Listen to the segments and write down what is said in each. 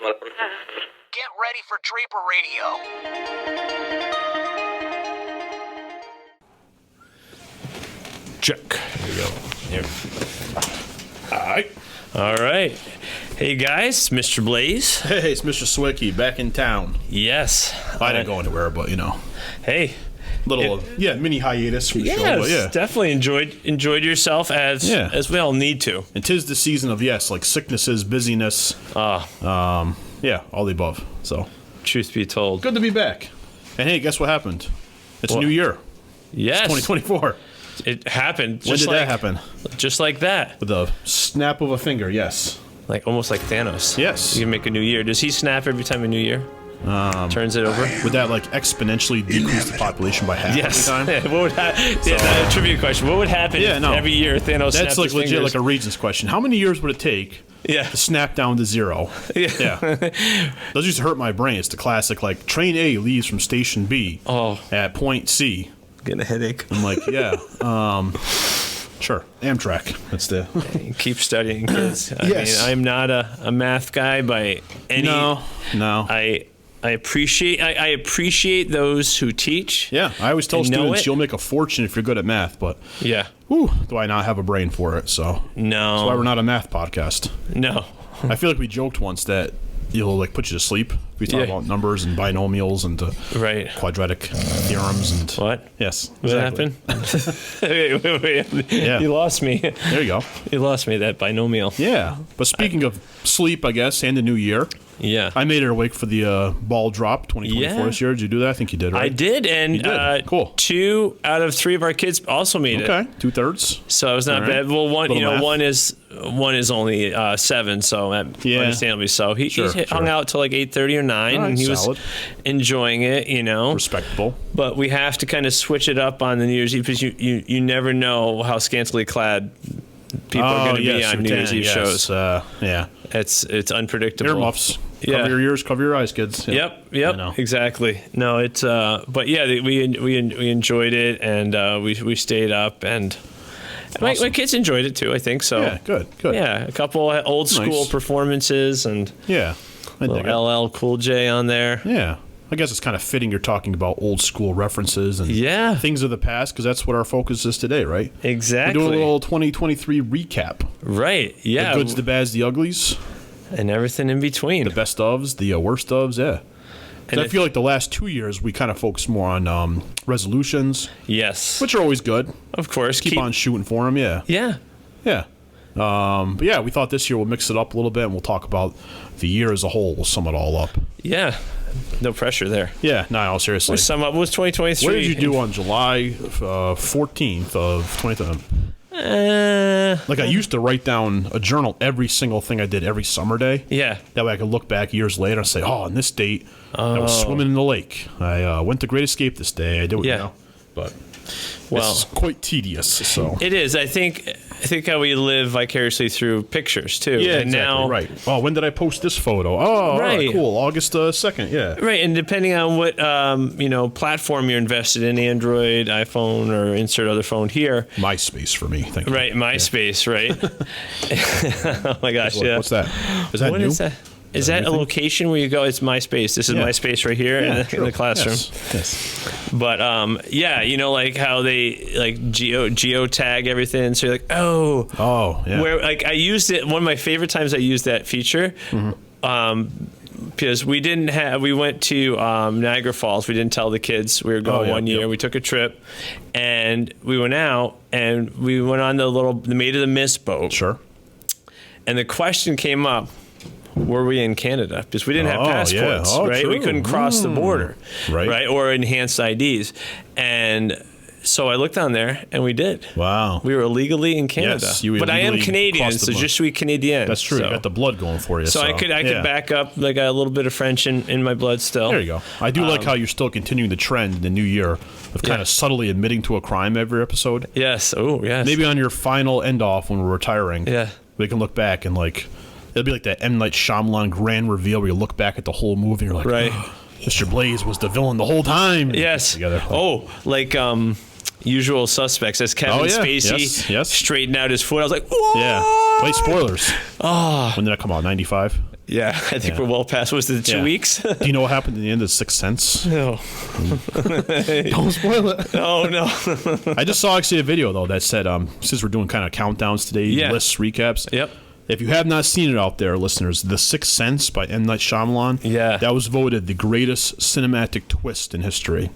Get ready for Draper Radio. Check. There we go. Here. All right. Hey, guys. Mr. Blaze. Hey, it's Mr. Sawicki back in town. Yes. I didn't go anywhere, but, Hey. Mini hiatus from the show. Yes, But yeah, definitely enjoyed yourself as we all need to. And 'tis the season of, like sicknesses, busyness. All the above. So, Truth be told. good to be back. And hey, guess what happened? It's a new year. Yes. 2024. It happened. When did that happen? Just like that. With a snap of a finger, yes. Like almost like Thanos. Yes. You can make a new year. Does he snap every time a new year? Turns it over? Would that exponentially decrease the population by half Yes. every time? What would trivia question. What would happen if every year Thanos That's snapped his legit fingers? a Regents question. How many years would it take to snap down to zero? Yeah. Those used to hurt my brain. It's the classic, train A leaves from station B at point C. Getting a headache. I'm like, sure. Amtrak. That's the... Keep studying, kids. Yes. I'm not a math guy by any... No. I appreciate those who teach. Yeah, I always tell students you'll make a fortune if you're good at math, but do I not have a brain for it? So no, that's why we're not a math podcast. No, I feel like we joked once that you'll put you to sleep. We talk about numbers and binomials and quadratic theorems and what? Yes, what happened? wait. Yeah. You lost me. There you go. You lost me, that binomial. Yeah, but speaking of sleep, I guess, and the new year. Yeah. I made her awake for the ball drop 2024 this year. Did you do that? I think you did, right? I did, and you did. Cool. 2 out of 3 of our kids also made it. Okay, 2/3. So it was not bad. Well, one is only 7, so understandably so. He hung out till 8:30 or 9, and he was enjoying it. Respectable. But we have to kind of switch it up on the New Year's Eve because you never know how scantily clad people are going to be on New Year's Eve shows. It's unpredictable. Earmuffs. Cover your ears, cover your eyes, kids. Yep, exactly. No, it's but we enjoyed it, and we stayed up, and my kids enjoyed it too, I think so. Yeah, good. Yeah, a couple old school performances, and LL Cool J on there. Yeah. I guess it's kind of fitting you're talking about old school references and things of the past, because that's what our focus is today, right? Exactly. We're doing a little 2023 recap. Right, yeah. The goods, the bads, the uglies. And everything in between. The best ofs, the worst ofs, And I feel like the last 2 years we kind of focused more on resolutions. Yes. Which are always good. Of course. Keep on shooting for them, Yeah. But we thought this year we'll mix it up a little bit and we'll talk about the year as a whole. We'll sum it all up. Yeah. No pressure there. Yeah, no, seriously. We'll sum up. What was 2023? What did you do on July 14th of 2020? I used to write down a journal every single thing I did every summer day. Yeah. That way I could look back years later and say, on this date, I was swimming in the lake. I went to Great Escape this day. I did it, But it's quite tedious. So it is. I think how we live vicariously through pictures too. Yeah, and exactly. Now, right. Oh, when did I post this photo? Oh, all right, cool. August 2nd. Yeah. Right, and depending on what platform you're invested in, Android, iPhone, or insert other phone here. MySpace for me. Thank you. Right, MySpace. Right. Oh my gosh. What's that? Is that what new? Is that? Is that a location where you go? It's MySpace. This is MySpace right here in the classroom. Yes. But how they geotag everything. So you're like, where I used it. One of my favorite times I used that feature. Because we went to Niagara Falls. We didn't tell the kids we were going one year. We took a trip, and we went out and we went on the Maid of the Mist boat. Sure. And the question came up. Were we in Canada? Because we didn't have passports, right? True. We couldn't cross the border, right? Or enhanced IDs. And so I looked on there, and we did. Wow. We were illegally in Canada. Yes, you but I am Canadian, so je suis Canadien. That's true. You got the blood going for you. So I could back up. I got a little bit of French in my blood still. There you go. I do like how you're still continuing the trend in the new year of kind of subtly admitting to a crime every episode. Yes. Oh, yes. Maybe on your final end-off when we're retiring, we can look back and it'll be like that M. Night Shyamalan grand reveal where you look back at the whole movie and you're like, Mr. Blaze was the villain the whole time. Yes. Usual Suspects. As Kevin Spacey straightened out his foot, I was like, whoa! Yeah. Wait, spoilers. When did that come out? 95? Yeah, I think we're well past. Was it 2 weeks? Do you know what happened at the end of Sixth Sense? No. Don't spoil it. Oh, no. I just saw actually a video, though, that said, since we're doing kind of countdowns today, lists, recaps. Yep. If you have not seen it out there, listeners, The Sixth Sense by M. Night Shyamalan, that was voted the greatest cinematic twist in history.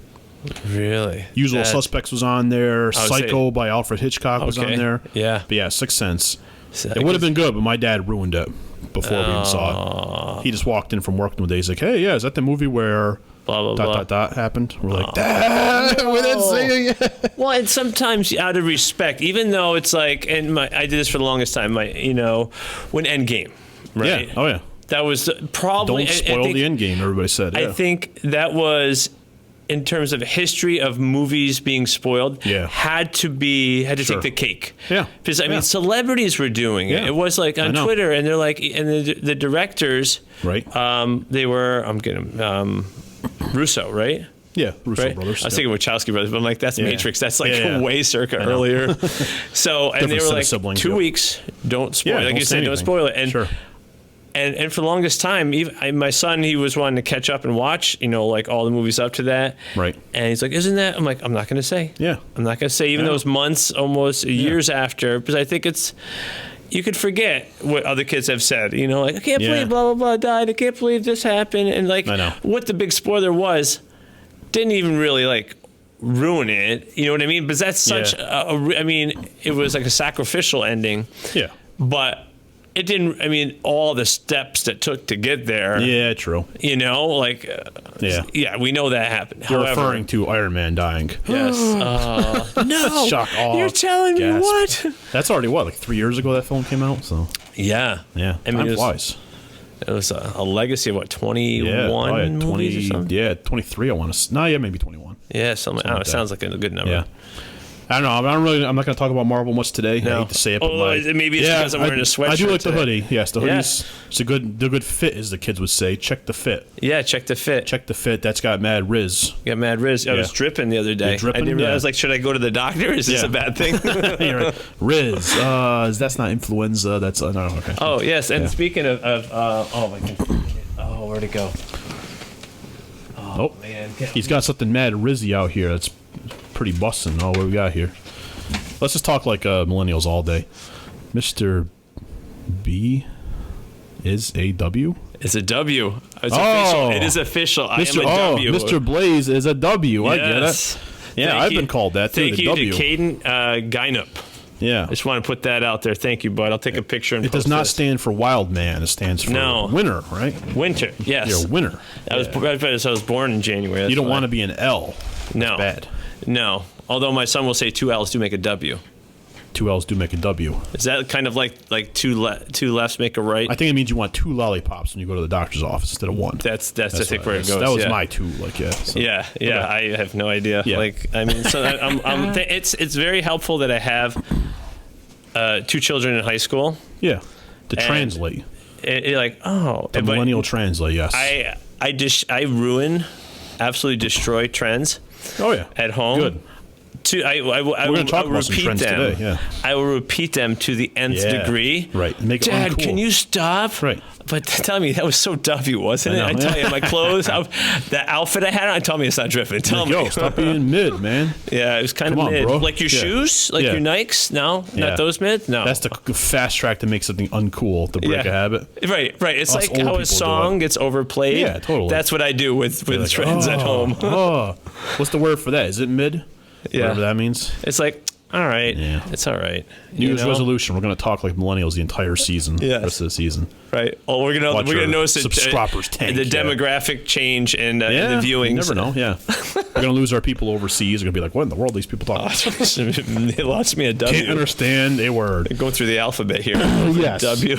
Really? Usual Suspects was on there. Psycho by Alfred Hitchcock was on there. Yeah. But yeah, Sixth Sense. It would have been good, but my dad ruined it before we even saw it. He just walked in from work one day. He's like, hey, yeah, is that the movie where blah, blah, blah. happened? We're like, Dad, we didn't see it. Well, and sometimes out of respect, even though it's like, and I did this for the longest time, when Endgame, right? Yeah, oh yeah. That was probably... Don't spoil the Endgame, everybody said. Yeah. I think that was... in terms of history of movies being spoiled, had to take the cake. Yeah. Because, I mean, celebrities were doing it. It was like on Twitter, and they're like, and the directors, right? They were, I'm getting, Russo, right? Yeah, Russo brothers. I was thinking Wachowski brothers, but I'm like, that's Matrix. That's like way circa earlier. So, and they were like, siblings, 2 weeks, don't spoil it. Like you said, don't spoil it. And And for the longest time, my son, he was wanting to catch up and watch, like all the movies up to that. Right. And he's like, isn't that? I'm like, I'm not going to say. Yeah. I'm not going to say, even though it's months, almost years after, because I think you could forget what other kids have said. Like, I can't believe blah, blah, blah died. I can't believe this happened. And like, what the big spoiler was, didn't even really like ruin it. You know what I mean? But that's such it was like a sacrificial ending. Yeah. But it didn't, all the steps that took to get there. Yeah, true. We know that happened. You're referring to Iron Man dying. Yes. No. Shock. Oh, you're telling me what? That's already, like 3 years ago that film came out? So. Yeah. Yeah. Time flies. It was a legacy of 21 movies or something? Yeah, 23 I want to... No, yeah, maybe 21. Yeah, something like it sounds like a good number. Yeah. I don't know. I'm not going to talk about Marvel much today. No. I hate to say it, but maybe it's because I'm wearing a sweatshirt. I do like today. the hoodie. Yes, the hoodies. It's a good fit, as the kids would say. Check the fit. Yeah, check the fit. Check the fit. That's got mad riz. Got mad riz. I was dripping the other day. Dripping? I didn't realize. Like, should I go to the doctor? Is this a bad thing? Riz. That's not influenza. That's no. Okay. Oh yes, and speaking of where'd it go? Oh man, he's got something mad rizzy out here. That's pretty bussin'. Oh, what we got here? Let's just talk like millennials all day. Mr. B is a W? It's a W. It's official. It is official. I am a W. Mr. Blaze is a W. I get it. Yeah, I've been called that too. Thank you to Caden Gynup. Yeah. I just want to put that out there. Thank you, bud. I'll take a picture and It does not stand for wild man. It stands for winter, right? Winter, yes. You're a winner. I was born in January. You don't want to be an L. No. That's bad. No. Although my son will say 2 L's do make a W. 2 L's do make a W. Is that kind of like two lefts make a right? I think it means you want 2 lollipops when you go to the doctor's office instead of 1. That's I think where it goes. That was my 2, So. Yeah. I have no idea. Yeah. It's very helpful that I have 2 children in high school. Yeah. To translate. The millennial translate. Yes. I absolutely destroy trends. Oh yeah. At home. Good. We're going to talk about some trends today. Yeah. I will repeat them to the nth degree. Right. Make it Dad, uncool. Can you stop? Right. But tell me, that was so W, wasn't it? I tell you, my clothes, the outfit I had on, tell me it's not drifting. Tell me. Stop being mid, man. Yeah, it was kind of mid. Bro. Like your shoes? Like your Nikes? No? Not those mid? No. That's the fast track to make something uncool, to break a habit. Right. It's like how a song gets overplayed. Yeah, totally. That's what I do with trends at home. What's the word for that? Is it mid? Yeah. Whatever that means. It's like, all right. Yeah. It's all right. New Year's resolution. We're going to talk like millennials the entire season. Yeah. The rest of the season. Right. Well, we're going to notice subscribers tank. The demographic change in the viewing. You never know. Yeah. We're going to lose our people overseas. We're going to be like, what in the world are these people talking about? They lost me a W. Can't understand a word. They're going through the alphabet here. Yes. W.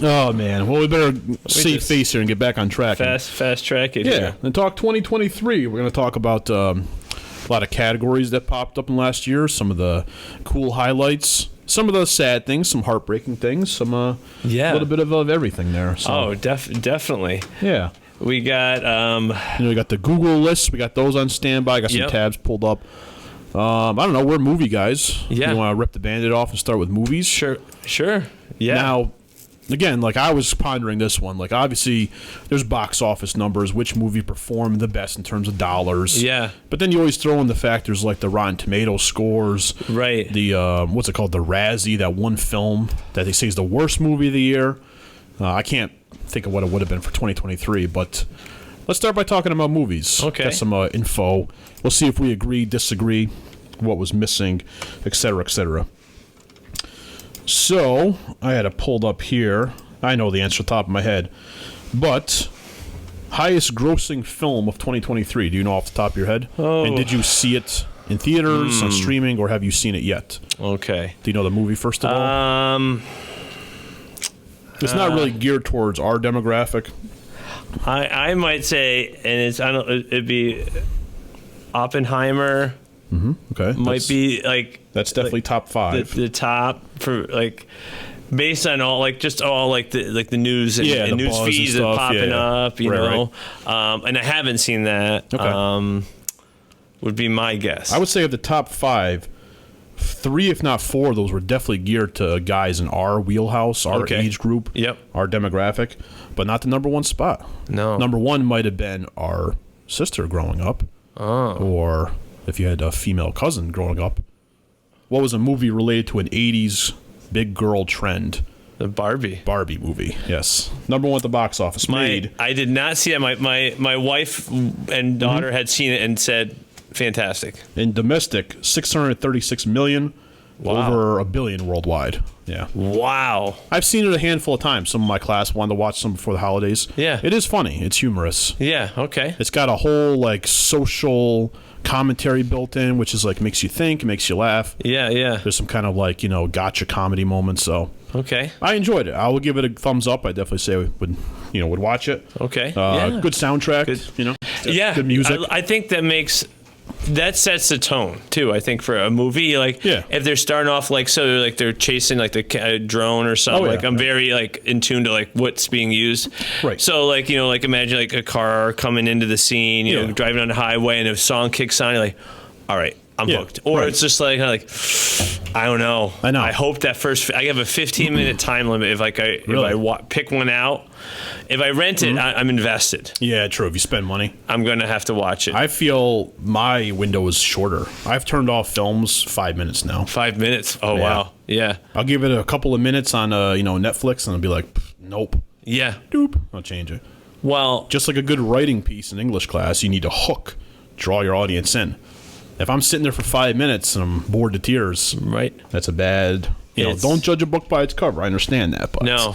Oh, man. Well, we better save face here and get back on track. Fast track it. Yeah. And talk 2023. We're going to talk about a lot of categories that popped up in last year, some of the cool highlights, some of the sad things, some heartbreaking things, some a little bit of everything there. So. Oh, definitely. Yeah. We got we got the Google lists. We got those on standby. Got some tabs pulled up. I don't know. We're movie guys. Yeah. You want to rip the Band-Aid off and start with movies? Sure. Yeah. Now, again, like I was pondering this one. Like obviously, there's box office numbers, which movie performed the best in terms of dollars. Yeah. But then you always throw in the factors like the Rotten Tomatoes scores. Right. The what's it called? The Razzie, that one film that they say is the worst movie of the year. I can't think of what it would have been for 2023, but let's start by talking about movies. Okay. Get some info. We'll see if we agree, disagree, what was missing, etc., etc. So, I had it pulled up here. I know the answer off the top of my head. But, highest grossing film of 2023, do you know off the top of your head? Oh. And did you see it in theaters, on streaming, or have you seen it yet? Okay. Do you know the movie, first of all? It's not really geared towards our demographic. I might say, and it'd be Oppenheimer. Mm-hmm. Okay. Might be like that's definitely top 5. The top for like based on all just the news and news feeds that popping up, you know. Right. And I haven't seen that. Okay. Would be my guess. I would say of the top 5, 3 if not 4 of those were definitely geared to guys in our wheelhouse, our age group, our demographic, but not the number 1 spot. No. Number 1 might have been our sister growing up, or if you had a female cousin growing up. What was a movie related to an 80s big girl trend? The Barbie movie, yes. Number 1 at the box office. I did not see it. My wife and daughter had seen it and said, fantastic. In domestic, 636 million, over $1 billion worldwide. Yeah. Wow. I've seen it a handful of times. Some of my class wanted to watch some before the holidays. Yeah. It is funny. It's humorous. Yeah, okay. It's got a whole social commentary built in, which is makes you think, makes you laugh. Yeah, yeah. There's some kind of gotcha comedy moments. So okay, I enjoyed it. I will give it a thumbs up. I definitely say would watch it. Okay. Good soundtrack. Good. Good music. I think that sets the tone too. I think for a movie, if they're starting off they're chasing the drone or something. I'm very in tune to what's being used. Right. So imagine a car coming into the scene, driving on the highway, and a song kicks on. You're like, all right, I'm hooked. Or it's just I don't know. I know. I hope that I have a 15-minute time limit. If I pick one out. If I rent it, I'm invested. Yeah, true. If you spend money, I'm going to have to watch it. I feel my window is shorter. I've turned off films 5 minutes now. 5 minutes? Oh, wow. Yeah. I'll give it a couple of minutes on Netflix, and I'll be like, nope. Yeah. Doop. I'll change it. Well, just like a good writing piece in English class, you need to draw your audience in. If I'm sitting there for 5 minutes and I'm bored to tears, right? That's a bad. Don't judge a book by its cover. I understand that, but no,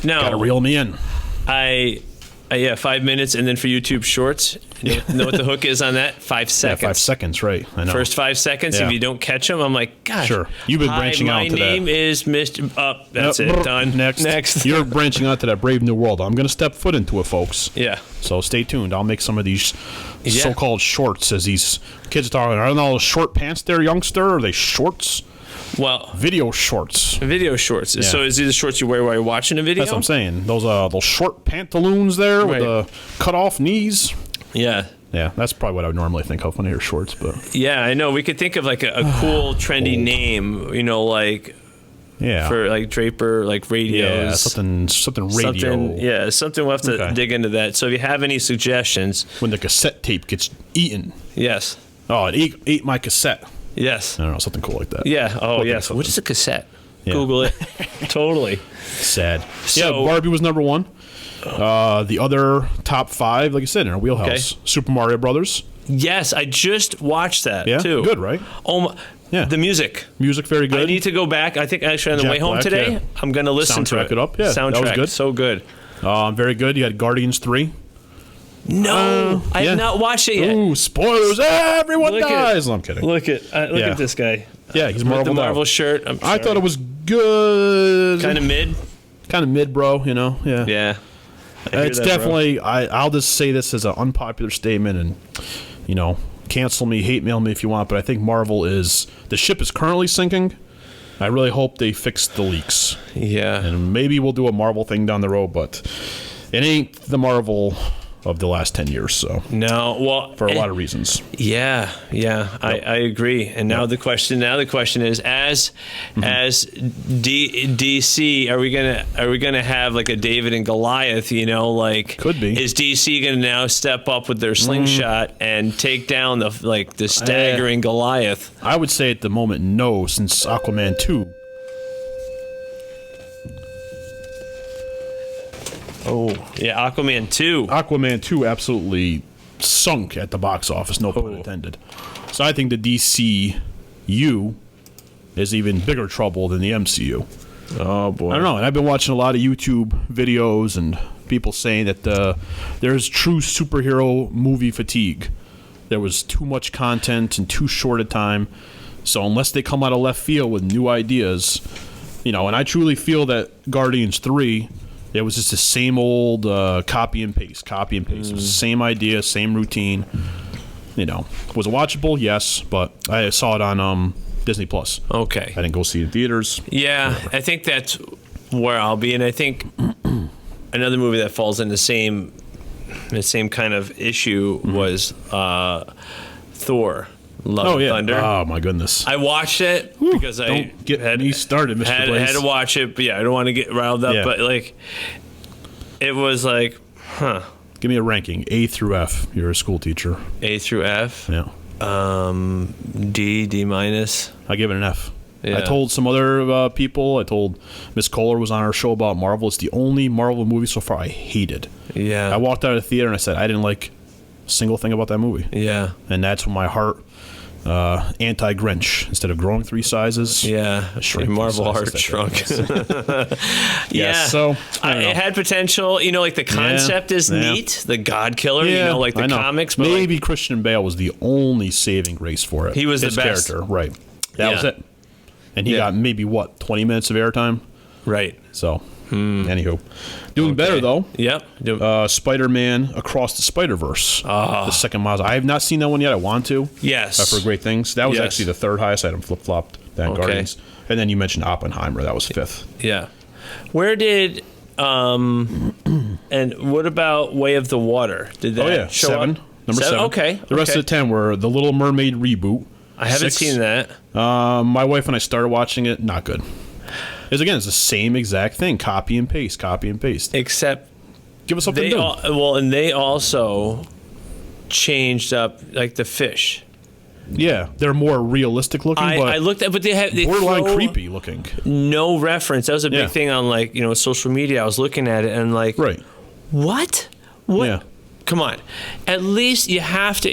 gotta reel me in. 5 minutes, and then for YouTube Shorts, you know what the hook is on that? 5 seconds. Yeah, 5 seconds, right? I know. First 5 seconds. If you don't catch them, I'm like, gosh. Sure. You've been branching out to that. My name is Mr. That's it. Done. Next. You're branching out to that brave new world. I'm going to step foot into it, folks. Yeah. So stay tuned. I'll make some of these so-called shorts, as these kids are talking. Are those short pants there, youngster? Are they shorts? Well, video shorts. Video shorts. Yeah. So is these the shorts you wear while you're watching a video? That's what I'm saying. Those short pantaloons there with the cut-off knees. Yeah. Yeah, that's probably what I would normally think of when I hear shorts. But yeah, I know. We could think of a cool, trendy name, for Draper, radios. Yeah, something radio. Something we'll have to dig into that. So if you have any suggestions. When the cassette tape gets eaten. Yes. Oh, it ate my cassette. Yes. I don't know, something cool like that. Yeah. Oh, yes. What is a cassette? Yeah. Google it. Totally. Sad. So, Barbie was number 1. The other top 5, like I said, in our wheelhouse. Okay. Super Mario Brothers. Yes, I just watched that, too. Good, right? Oh, my. Yeah. The music. Music, very good. I need to go back. I think actually on the way home today, I'm going to listen to it. Soundtrack it up. Yeah, Soundtrack. That was good. So good. Very good. You had Guardians 3. No, I have not watched it yet. Ooh, spoilers! Everyone dies. No, I'm kidding. Look at this guy. Yeah, he's Marvel. With the Marvel shirt. I thought it was good. Kind of mid. Kind of mid, bro. Yeah. Yeah. It's definitely. I'll just say this as an unpopular statement, and cancel me, hate mail me if you want. But I think Marvel is the ship is currently sinking. I really hope they fix the leaks. Yeah. And maybe we'll do a Marvel thing down the road, but it ain't the Marvel of the last 10 years. So no, well, for a lot of reasons. Yeah, I agree. And now the question is, as DC, are we gonna have like a David and Goliath? Like could be. Is DC gonna now step up with their slingshot and take down the staggering Goliath? I would say at the moment no, since Aquaman 2. Oh, yeah, Aquaman 2. Aquaman 2 absolutely sunk at the box office, no pun intended. So I think the DCU is even bigger trouble than the MCU. Oh, boy. I don't know, and I've been watching a lot of YouTube videos and people saying that there's true superhero movie fatigue. There was too much content in too short a time. So unless they come out of left field with new ideas, and I truly feel that Guardians 3... it was just the same old copy and paste. It was the same idea, same routine. Was it watchable? Yes, but I saw it on Disney Plus. Okay. I didn't go see it in theaters. Yeah, whatever. I think that's where I'll be, and I think another movie that falls in the same kind of issue was Thor. Love and Thunder. Oh my goodness! I watched it because don't get me started, Mr. Had to watch it, but I don't want to get riled up. Yeah. But it was like, huh? Give me a ranking, A through F. You're a school teacher. A through F. Yeah. D minus. I give it an F. Yeah. I told some other people. I told Miss Kohler was on our show about Marvel. It's the only Marvel movie so far I hated. Yeah. I walked out of the theater and I said I didn't like a single thing about that movie. Yeah. And that's when my heart. Anti-Grinch. Instead of growing 3 sizes, Marvel heart shrunk. Yeah, so it had potential. Like the concept is neat. The God Killer. Like the comics. But maybe Christian Bale was the only saving grace for it. He was his the best character, right? That was it. And he got maybe 20 minutes of airtime, right? So. Anywho, doing better though. Yep. Spider-Man Across the Spider-Verse. The second Miles. I have not seen that one yet. I want to. Yes. I've heard great things. That was actually the third highest. I had them flip-flopped. Then Guardians. And then you mentioned Oppenheimer. That was 5th. Yeah. Where did and what about Way of the Water? Did that show 7. up? Number 7. Okay. The rest of the 10 were the Little Mermaid reboot. I haven't seen that. My wife and I started watching it. Not good. It's the same exact thing. Copy and paste. Except give us something new. And they also changed up like the fish. Yeah, they're more realistic looking. I looked at, but they borderline creepy looking. No reference. That was a big thing on social media. I was looking at it and what? Yeah. Come on. At least you have to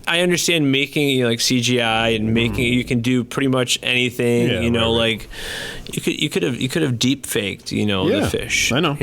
I understand making CGI and making you can do pretty much anything, you could have deep faked, the fish. I know.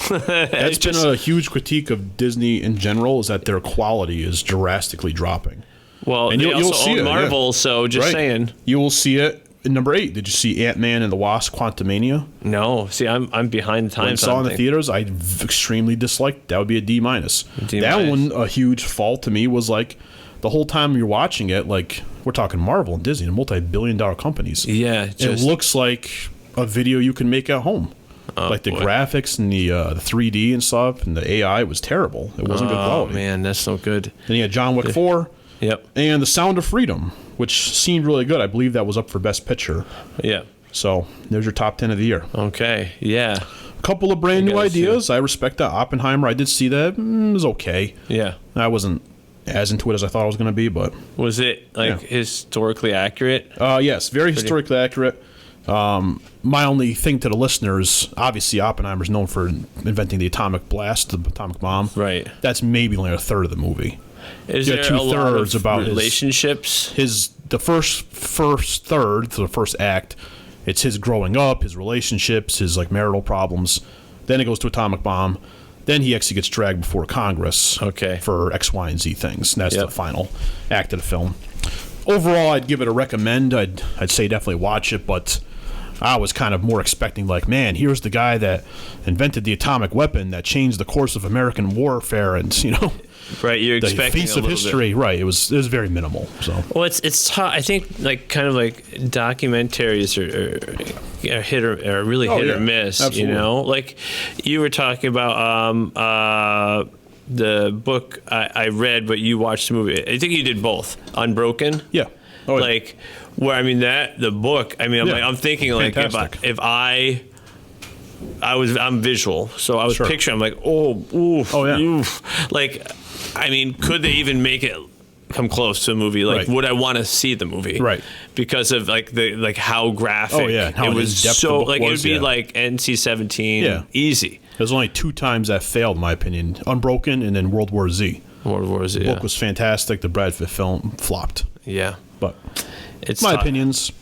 That's been a huge critique of Disney in general, is that their quality is drastically dropping. Well, and you'll see it, Marvel, so just saying. You will see it. Number 8, did you see Ant-Man and the Wasp: Quantumania? No. See, I'm behind the times. When I saw in the theaters, I extremely disliked. That would be a D minus. That one, a huge fault to me was the whole time you're watching it, we're talking Marvel and Disney, multi-billion-dollar companies. Yeah, it looks like a video you can make at home. The graphics and the 3D and stuff, and the AI was terrible. It wasn't good quality. Oh man, that's so good. Then you had John Wick 4. Yep. And The Sound of Freedom, which seemed really good. I believe that was up for Best Picture. Yeah. So there's your top 10 of the year. Okay. Yeah. A couple of brand new ideas. I respect that. Oppenheimer, I did see that. It was okay. Yeah. I wasn't as into it as I thought it was going to be, but was it historically accurate? Yes, very historically accurate. My only thing to the listeners, obviously Oppenheimer's known for inventing the atomic blast, the atomic bomb. Right. That's maybe only a third of the movie. Is there a lot of about relationships? The first third, to the first act, it's his growing up, his relationships, his marital problems. Then it goes to atomic bomb. Then he actually gets dragged before Congress for X, Y, and Z things. And that's the final act of the film. Overall, I'd give it a recommend. I'd say definitely watch it, but I was kind of more expecting, like, man, here's the guy that invented the atomic weapon that changed the course of American warfare, and right, you're the expecting face of history. Bit. Right, it was very minimal. So well, it's tough. I think like kind of like documentaries are hit or really hit or miss. Absolutely. Like you were talking about the book I read, but you watched the movie. I think you did both. Unbroken. Yeah. Oh, yeah. Like where the book. I mean, I'm thinking like I'm visual, so I was picturing. I'm like, oof. Like, I mean, could they even make it come close to a movie? Like, would I want to see the movie? Right. Because of like how graphic. Oh yeah. How it was so like it would be yeah. like NC-17. Yeah. Easy. There's only 2 times that failed, in my opinion. Unbroken and then World War Z. World War Z. The book was fantastic. The Brad Pitt film flopped. Yeah. But it's my opinions.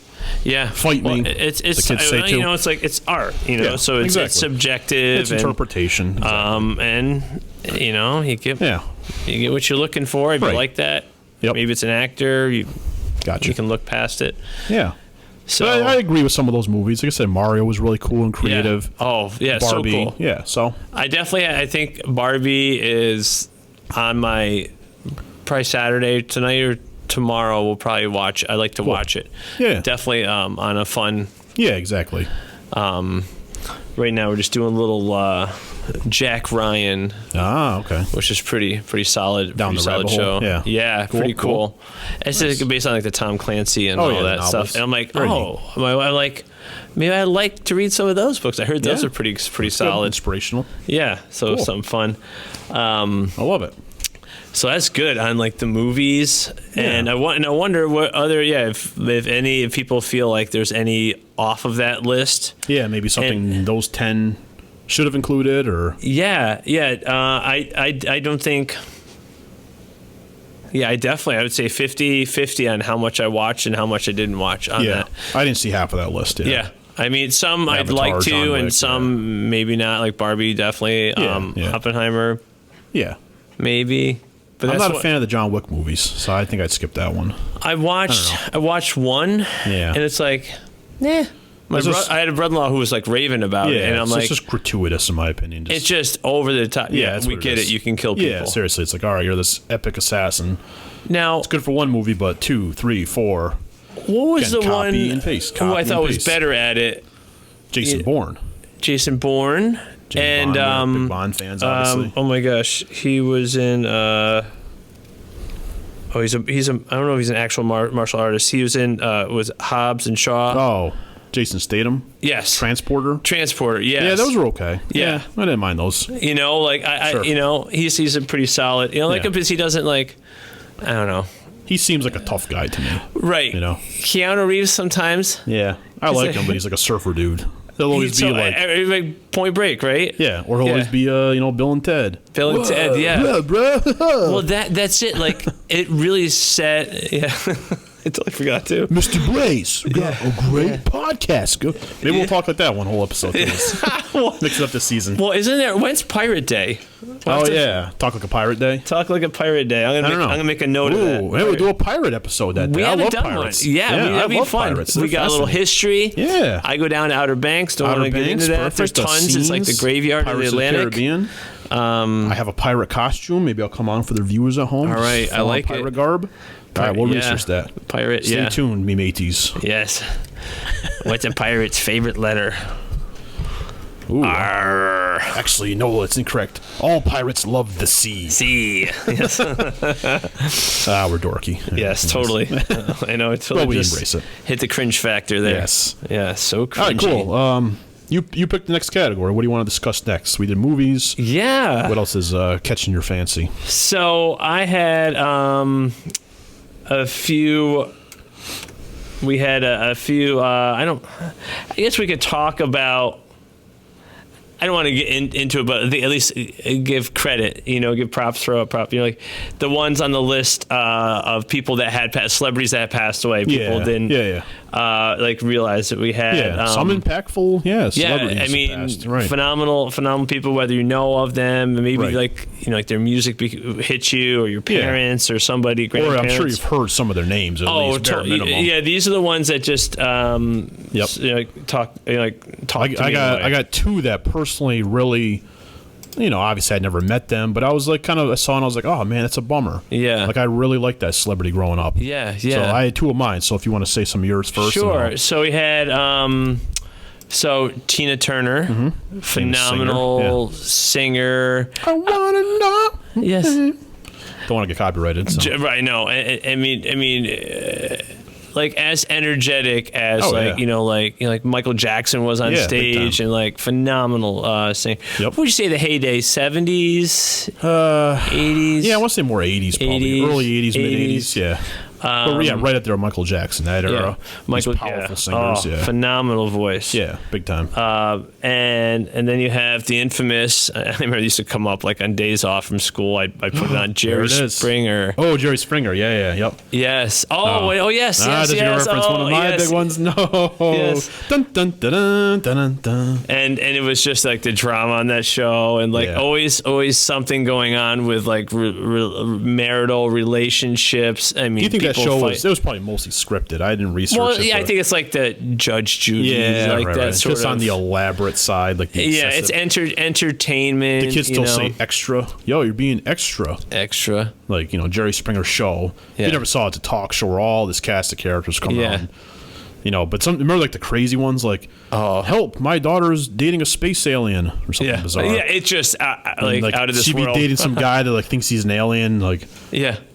Yeah, fight me. It's the kids say too. It's like it's art, so it's subjective. It's interpretation. Exactly. And you get what you're looking for. If you like that, maybe it's an actor. You can look past it. Yeah. So but I agree with some of those movies. Like I said, Mario was really cool and creative. Yeah. Oh yeah, Barbie, so cool. Yeah. So I think Barbie is on my probably Saturday tonight or tomorrow. We'll probably watch. I like to watch it. Yeah. Definitely on a fun. Yeah. Exactly. Right now we're just doing a little Jack Ryan. Ah, okay. Which is pretty solid. Down pretty the solid rabbit show. hole. Yeah. Pretty cool. It's just based on like the Tom Clancy and all that stuff. And I'm like, I'm like, maybe I'd like to read some of those books. I heard those are pretty solid, inspirational. Yeah, so something fun. I love it. So that's good on like the movies, and I wonder what other if people feel like there's any off of that list. Yeah, maybe something those 10 should have included, or I don't think. Yeah, I would say 50-50 on how much I watched and how much I didn't watch on that. I didn't see half of that list. Yeah. I mean, some Avatar, I'd like to, John Wick, and some maybe not. Like Barbie, definitely. Oppenheimer, maybe. But I'm not a fan of the John Wick movies, so I think I'd skip that one. I watched one, and it's like, I had a brother-in-law who was like raving about it, and I'm like, it's just gratuitous in my opinion. It's just over the top. Yeah, we get it. You can kill people. Yeah, seriously, it's like, all right, you're this epic assassin. Now it's good for one movie, but 2, 3, 4. What was the one who I thought was better at it? Jason Bourne. Jason Bourne. James Bond, big Bond fans, obviously. Oh my gosh, he was in. He's a. I don't know if he's an actual martial artist. He was in. Was Hobbs and Shaw. Oh, Jason Statham. Yes. Transporter. Yes. Yeah, those were okay. Yeah, I didn't mind those. Like he's a pretty solid. Because he doesn't like. I don't know. He seems like a tough guy to me. Right. Keanu Reeves sometimes. Yeah, I like him, but he's like a surfer dude. He'll always be like Point Break, right? Yeah, or he'll always be Bill and Ted. Bill and Ted, yeah. Yeah, bro. Well, that's it. Like it really set. Yeah, I totally forgot to. Mr. Blaze, we got a great podcast. Maybe we'll talk like that one whole episode. Mix it up this season. Well, isn't there? When's Pirate Day? Talk like a pirate day. Talk like a pirate day. I'm gonna make a note of that. Hey, we'll do a pirate episode that day. We haven't done pirates. One. Yeah, that'd be fun. Pirates. We got a little history. Yeah, I go down to Outer Banks. Don't want to get into that. There's tons. It's like the graveyard of the Atlantic. Caribbean. I have a pirate costume. Maybe I'll come on for the viewers at home. All right, I like pirate garb. All right, we'll research that. Pirate. Stay tuned, me mateys. Yes. What's a pirate's favorite letter? Ooh. Actually, no, it's incorrect. All pirates love the sea. Sea. Yes. We're dorky. Yes, totally. I know. It's totally we embrace it. Hit the cringe factor there. Yes. Yeah, so cringy. All right, cool. You picked the next category. What do you want to discuss next? We did movies. Yeah. What else is catching your fancy? So I had a few. We had a few. I guess we could talk about. I don't want to get into it, but at least give credit, give props, throw up prop. Like the ones on the list of people that had celebrities that had passed away. People didn't. Yeah. like realize that we had some impactful celebrities. I mean, phenomenal people, whether you know of them, and maybe like their music hit you, or your parents, or somebody, grandparents. Or I'm sure you've heard some of their names. At least, bare minimum. Yeah, these are the ones that just talk to me. I got two that personally really. Obviously I'd never met them, but I was like I saw and I was like, oh man, it's a bummer. Yeah. Like I really liked that celebrity growing up. Yeah. So I had two of mine. So if you want to say some of yours first. Sure. So we had Tina Turner, phenomenal singer. I wanna know. Yes. Don't want to get copyrighted. So. Right. No. I mean. Like as energetic as like Michael Jackson was on stage, and like phenomenal singer. Yep. What would you say the heyday? 70s, 80s? Yeah, I want to say more 80s probably. Early 80s, mid 80s. Yeah. Right up there with Michael Jackson, that era. Michael, powerful singers. Phenomenal voice. Yeah, big time. And then you have the infamous. I remember it used to come up like on days off from school. I put it on Jerry Springer. Oh, Jerry Springer. Yeah. Yep. Yes. Yes. Did you reference one of my big ones? No. Yes. Dun, dun, dun, dun, dun, dun. And it was just like the drama on that show, and like always something going on with like marital relationships. I mean, do you think that show was probably mostly scripted? I didn't research it. Well, I think it's like the Judge Judy, that sort just of on the elaborate side, like the it's entertainment. The kids still say extra. Yo, you're being extra. Extra. Like Jerry Springer show. Yeah. You never saw it's a talk show where all this cast of characters come on. But remember like the crazy ones, like help, my daughter's dating a space alien or something bizarre. Yeah, it's just like out of this world. She'd be dating some guy that like thinks he's an alien. Like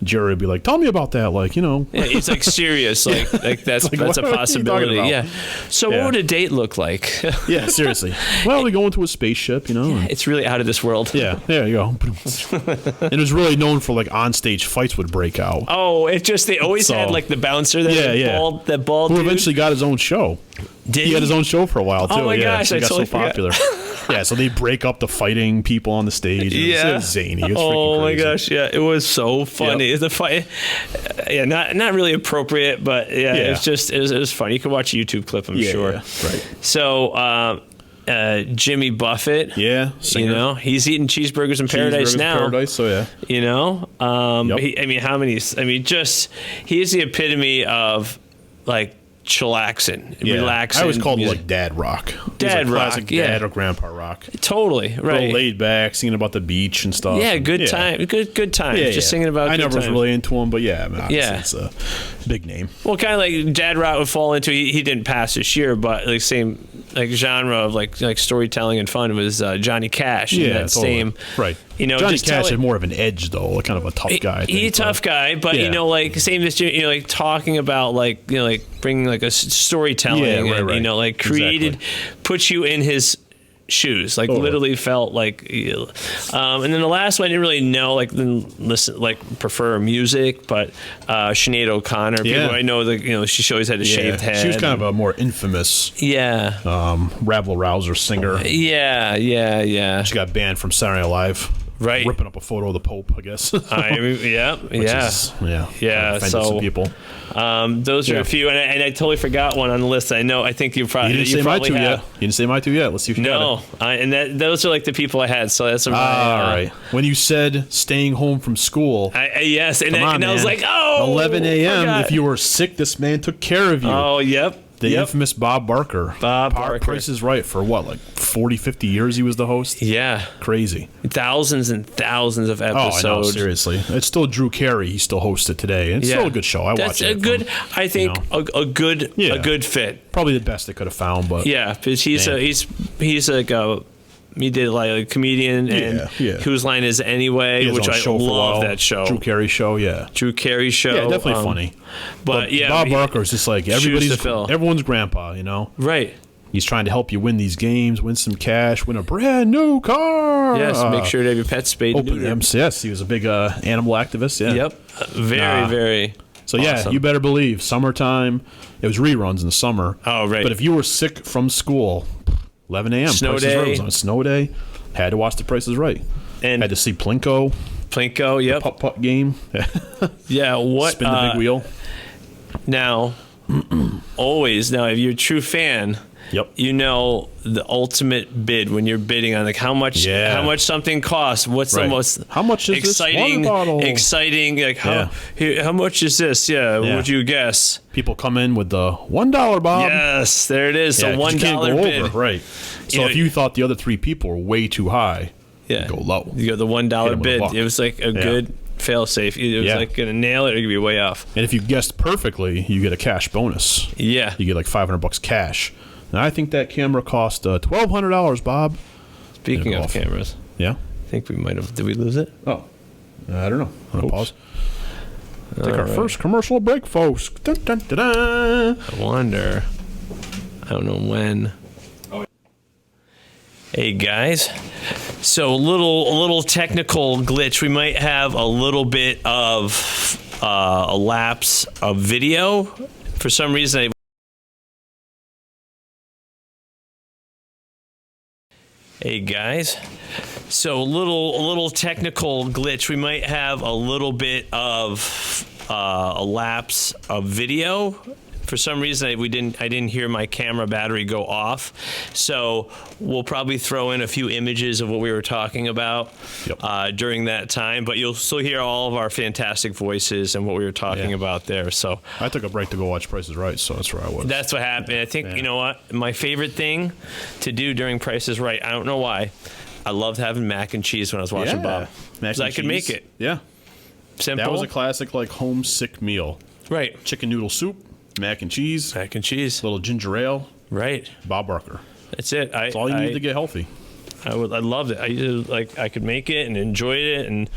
Jerry would be like, tell me about that. Like it's like serious. Like that's that's a possibility. Yeah. So what would a date look like? Yeah, seriously. Well, we go into a spaceship. It's really out of this world. Yeah, there you go. And it was really known for like onstage fights would break out. Oh, they always had like the bouncer that bald who dude. Eventually got his own show. He had his own show for a while too. Oh my gosh, so he got totally so popular. So they break up the fighting people on the stage. It was zany. It was oh my crazy. gosh, it was so funny. Yep. The fight, not really appropriate, but it was funny. You can watch a YouTube clip, I'm sure. Right. So. Jimmy Buffett, singer. He's eating cheeseburgers in paradise now. Paradise, so how many? He's the epitome of like chillaxing, relaxing. I always called him like dad rock. Dad rock, classic dad or grandpa rock. Totally, right. Laid back, singing about the beach and stuff. Yeah, good time, good time. Just singing about. I good never was time. really into him, but it's a big name. Well, kind of like dad rock would fall into. He didn't pass this year, but like same like genre of like storytelling and fun was Johnny Cash. Yeah, that same right. Johnny Cash had more of an edge though, like kind of a tough guy. He's a tough guy, but like same as like talking about like bringing like a storytelling, and like created, put you in his shoes, like literally felt like, and then the last one I didn't really know, prefer music, but Sinead O'Connor, people I know that she always had a shaved head. She was kind of a more infamous rabble rouser singer. She got banned from Saturday Night Live. Right, ripping up a photo of the Pope, I guess. Offended some people. Those are a few, and I totally forgot one on the list. I think you didn't say my two yet. You didn't say my two yet. Let's see if you got it. Those are like the people I had. So that's all right. When you said staying home from school, and I was like, 11 a.m. If you were sick, this man took care of you. Oh, yep. The infamous Bob Barker. Price is Right for what, like 40, 50 years he was the host? Yeah. Crazy. Thousands and thousands of episodes. Oh, I know, seriously. It's still Drew Carey. He still hosts it today. It's still a good show. I watch it. A good fit. Probably the best they could have found, but because he's like a he did like a comedian and Whose Line Is It Anyway, which I love that show. Drew Carey show, Drew Carey show. Yeah, definitely funny. But Bob Barker is just like everyone's grandpa, Right. He's trying to help you win these games, win some cash, win a brand new car. Yes, make sure to have your pet spayed and neutered. Yes, he was a big animal activist. Yeah. Yep. Very. So awesome. You better believe summertime. It was reruns in the summer. Oh, right. But if you were sick from school, 11 a.m. Snow Price is day. Right. It was on a snow day. Had to watch The Price is Right. And had to see Plinko. Yep. Putt-putt game. Yeah. What? Spin the big wheel. Now, always, now if you're a true fan, you know the ultimate bid when you're bidding on like how much something costs. What's the most exciting like how much is this? Would you guess? People come in with the $1, Bob. Yes, there it is. The $1 bid. Over, right. So if you thought the other 3 people were way too high, you go low. You go the $1 bid. It was like a good fail safe. It was like gonna nail it or you'd be way off. And if you guessed perfectly, you get a cash bonus. Yeah. You get like $500 cash. And I think that camera cost $1,200, Bob. Speaking of cameras. Yeah? I think we might have. Did we lose it? Oh. I don't know. I'm going to pause. Take our first commercial break, folks. Dun, dun, dun, dun. I wonder. I don't know when. Hey, guys. So a little technical glitch. We might have a little bit of a lapse of video. For some reason, Hey guys, so a little technical glitch. We might have a little bit of a lapse of video. For some reason, I didn't hear my camera battery go off. So we'll probably throw in a few images of what we were talking about during that time. But you'll still hear all of our fantastic voices and what we were talking about there. So I took a break to go watch Price is Right, so that's where I was. That's what happened. I think, you know what? My favorite thing to do during Price is Right, I don't know why, I loved having mac and cheese when I was watching Bob. Because I could make it. Yeah. Simple. That was a classic, like, homesick meal. Right. Chicken noodle soup. Mac and cheese. Mac and cheese. Little ginger ale. Right. Bob Barker. That's it. That's all you need to get healthy. I loved it. I could make it and enjoyed it, and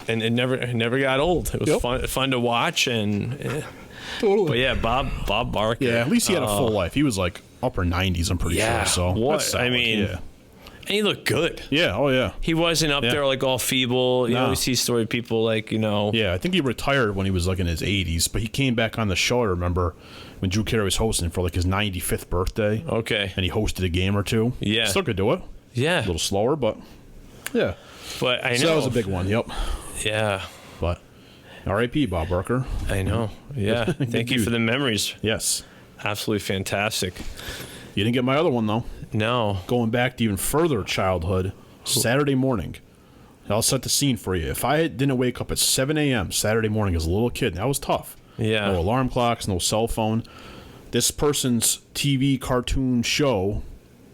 and it never got old. It was fun to watch, and totally. But yeah, Bob Barker. Yeah, at least he had a full life. He was like upper 90s, I'm pretty sure. So what I mean. Yeah. And he looked good. Yeah, oh yeah. He wasn't up there like all feeble. You know, we see story people like, Yeah, I think he retired when he was like in his 80s, but he came back on the show, I remember, when Drew Carey was hosting for like his 95th birthday. Okay. And he hosted a game or two. Yeah. Still could do it. Yeah. A little slower, but yeah. But I know. So that was a big one, yep. Yeah. But R.I.P. Bob Barker. I know. Yeah. Thank you for the memories. Yes. Absolutely fantastic. You didn't get my other one, though. No. Going back to even further childhood, Saturday morning. I'll set the scene for you. If I didn't wake up at 7 a.m. Saturday morning as a little kid, that was tough. Yeah. No alarm clocks, no cell phone. This person's TV cartoon show,